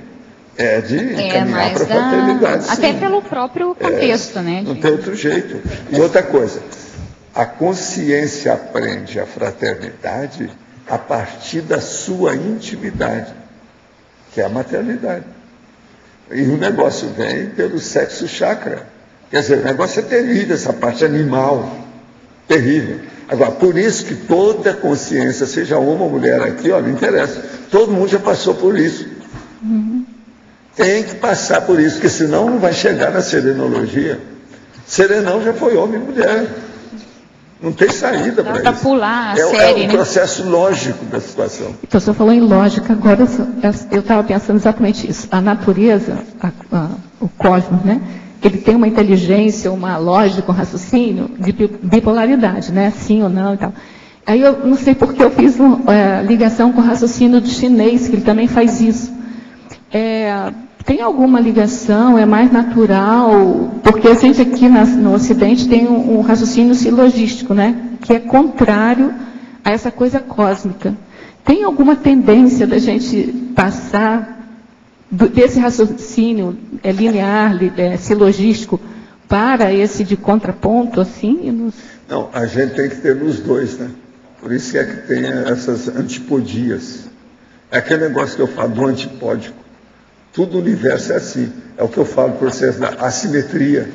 é de caminhar para a fraternidade. Até pelo próprio contexto, né? Não tem outro jeito. E outra coisa, a consciência aprende a fraternidade a partir da sua intimidade, que é a maternidade. E o negócio vem pelo sexo chakra. Quer dizer, o negócio é terrível, essa parte animal, terrível. Agora, por isso que toda consciência, seja homem ou mulher aqui, ó, não interessa, todo mundo já passou por isso. Tem que passar por isso, porque senão não vai chegar na serenologia. Serenão já foi homem e mulher. Não tem saída para isso. Dá para pular a série, é um processo lógico da situação. Então, você falou em lógica, agora eu estava pensando exatamente isso. A natureza, o cosmos, né? Ele tem uma inteligência, uma lógica, um raciocínio de bipolaridade, né? Sim ou não e tal. Aí eu não sei porque eu fiz ligação com o raciocínio do chinês, que ele também faz isso. Tem alguma ligação? É mais natural? Porque a gente aqui no Ocidente tem um raciocínio silogístico, né? Que é contrário a essa coisa cósmica. Tem alguma tendência da gente passar desse raciocínio linear, silogístico, para esse de contraponto, assim? Não, a gente tem que ter nos dois, né? Por isso é que tem essas antipodias. É aquele negócio que eu falo do antipódico. Tudo o universo é assim. É o que eu falo, o processo da assimetria.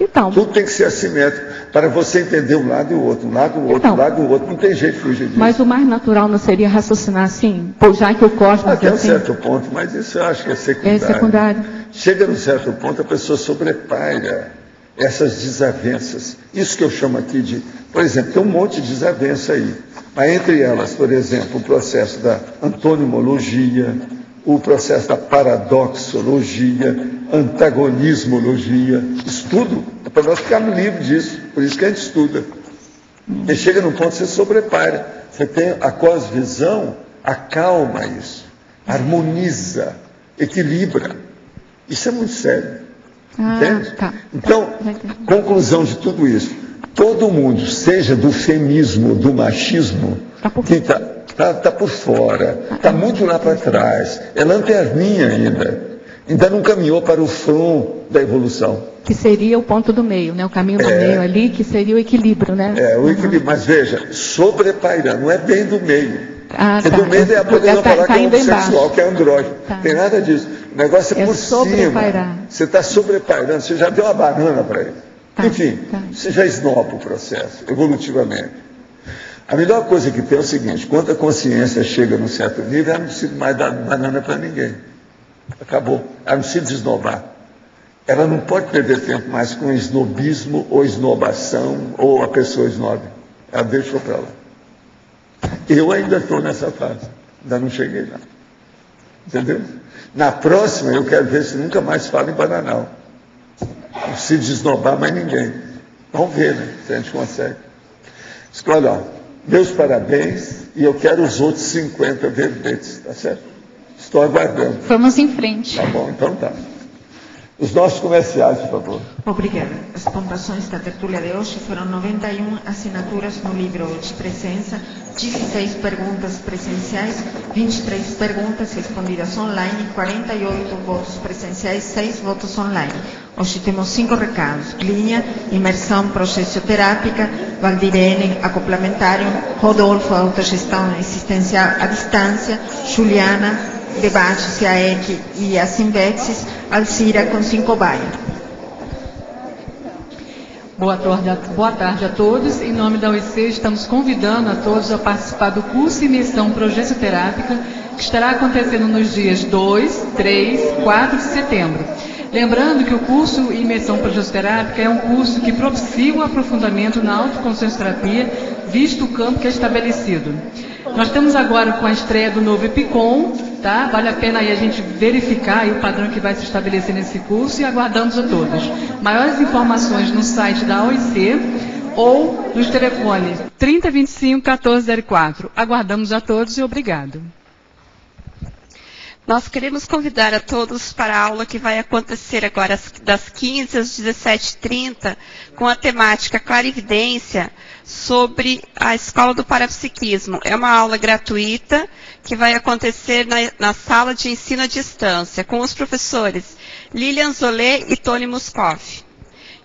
Então, tudo tem que ser assimétrico, para você entender um lado e o outro, um lado e o outro, um lado e o outro. Não tem jeito de fugir disso. Mas o mais natural não seria raciocinar assim? Já que o cosmos até um certo ponto, mas isso eu acho que é secundário. É secundário. Chega num certo ponto, a pessoa sobrepaira essas desavenças. Isso que eu chamo aqui de... Por exemplo, tem um monte de desavença aí. Mas entre elas, por exemplo, o processo da antonimologia, o processo da paradoxologia, antagonismologia, estudo, é para nós ficarmos livres disso, por isso que a gente estuda. E chega num ponto que você sobrepaira. Você tem a cosvisão, acalma isso, harmoniza, equilibra. Isso é muito sério. Entende? Tá. Então, conclusão de tudo isso. Todo mundo, seja do feminismo, do machismo, que está por fora, está muito lá para trás, é lanterninha ainda não caminhou para o front da evolução. Que seria o ponto do meio, né? O caminho do meio ali, que seria o equilíbrio, né? O equilíbrio, mas veja, sobrepairando, não é bem do meio. Porque do meio é poder falar que é homossexual, que é andrógeno. Tem nada disso. O negócio é por cima. Você está sobrepairando, você já deu uma banana para ele. Enfim, você já esnoba o processo, evolutivamente. A melhor coisa que tem é o seguinte, quando a consciência chega num certo nível, ela não precisa mais dar banana para ninguém. Acabou. Ela não precisa esnobar. Ela não pode perder tempo mais com esnobismo ou esnobação ou a pessoa esnobe. Ela deixou para lá. Eu ainda estou nessa fase. Ainda não cheguei lá. Entendeu? Na próxima, eu quero ver se nunca mais falo em bananal. Não precisa esnobar mais ninguém. Vamos ver, né? Se a gente consegue. Olha, ó, meus parabéns e eu quero os outros 50 verbetes, tá certo? Estou aguardando. Vamos em frente. Tá bom, então tá. Os nossos comerciais, por favor. Obrigada. As pontuações da tertúlia de hoje foram 91 assinaturas no livro de presença, 16 perguntas presenciais, 23 perguntas respondidas online, 48 votos presenciais, 6 votos online. Hoje temos 5 recados: Glínia, imersão processioterápica, Valdirene, acoplamentário, Rodolfo, autogestão existencial à distância, Juliana, debates AEC e a Simbexis, Alcira com 5 bairros. Boa tarde a todos. Em nome da OIC, estamos convidando a todos a participar do curso Imersão Progessoterápica, que estará acontecendo nos dias 2, 3, 4 de setembro. Lembrando que o curso Imersão Progessoterápica é um curso que propicia o aprofundamento na autoconsciencioterapia, visto o campo que é estabelecido. Nós estamos agora com a estreia do novo EPICOM, tá? Vale a pena aí a gente verificar aí o padrão que vai se estabelecer nesse curso e aguardamos a todos. Maiores informações no site da OIC ou nos telefones 3025-1404. Aguardamos a todos e obrigado. Nós queremos convidar a todos para a aula que vai acontecer agora das 15 às 17h30, com a temática Clarividência, sobre a Escola do Parapsiquismo. É uma aula gratuita que vai acontecer na sala de ensino à distância, com os professores Lilian Zolé e Tony Muscoff.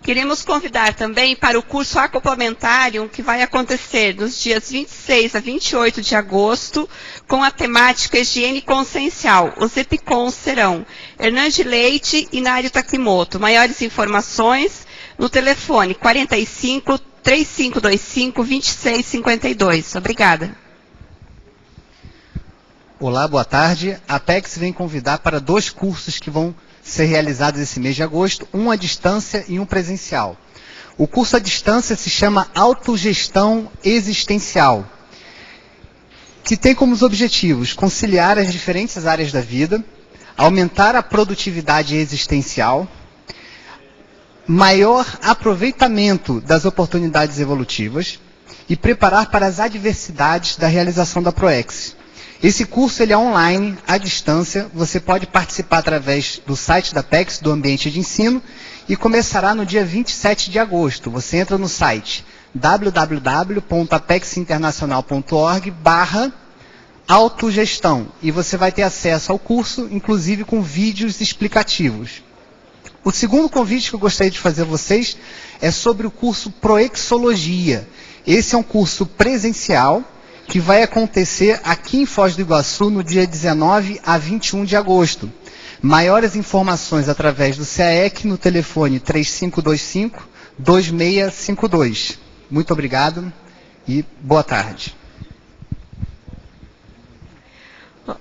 Queremos convidar também para o curso Acoplamentário, que vai acontecer nos dias 26 a 28 de agosto, com a temática Higiene Consciencial. Os EPICONs serão Hernande Leite e Nário Takimoto. Maiores informações no telefone 45 3525 2652. Obrigada. Olá, boa tarde. A Apex vem convidar para 2 cursos que vão ser realizados esse mês de agosto, um à distância e um presencial. O curso à distância se chama Autogestão Existencial, que tem como objetivos conciliar as diferentes áreas da vida, aumentar a produtividade existencial, maior aproveitamento das oportunidades evolutivas e preparar para as adversidades da realização da ProEx. Esse curso ele é online, à distância, você pode participar através do site da Apex, do ambiente de ensino, e começará no dia 27 de agosto. Você entra no site www.apexinternacional.org/autogestão e você vai ter acesso ao curso, inclusive com vídeos explicativos. O segundo convite que eu gostaria de fazer a vocês é sobre o curso Proexologia. Esse é um curso presencial, que vai acontecer aqui em Foz do Iguaçu no dia 19 a 21 de agosto. Maiores informações através do CAEC no telefone 3525-2652. Muito obrigado e boa tarde.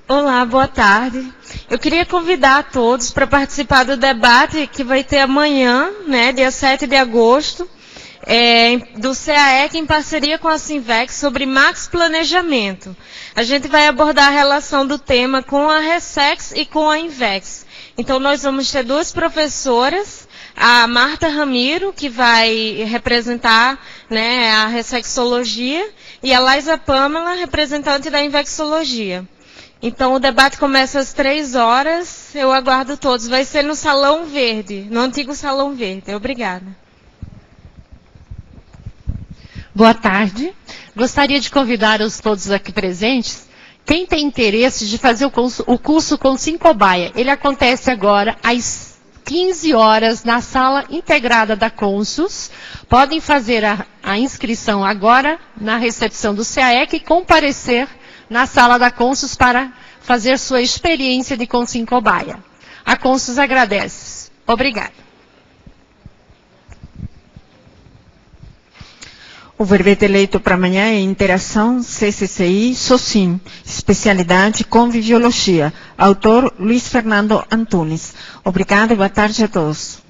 Olá, boa tarde. Eu queria convidar a todos para participar do debate que vai ter amanhã, né, dia 7 de agosto, do CAEC em parceria com a Sinvex sobre Max Planejamento. A gente vai abordar a relação do tema com a Ressex e com a Invex. Então nós vamos ter 2 professoras, a Marta Ramiro, que vai representar, né, a Ressexologia, e a Laisa Pamela, representante da Invexologia. Então o debate começa às 3 horas, eu aguardo todos. Vai ser no Salão Verde, no antigo Salão Verde. Obrigada. Boa tarde. Gostaria de convidar os todos aqui presentes. Quem tem interesse de fazer o curso com Sincobaia, ele acontece agora às 15 horas na sala integrada da Consus. Podem fazer a inscrição agora na recepção do CAEC e comparecer na sala da Consus para fazer sua experiência de com Sincobaia. A Consus agradece. Obrigada. O verbete eleito para amanhã é Interação CCCI SOCIM, especialidade Conviviologia. Autor Luiz Fernando Antunes. Obrigada e boa tarde a todos.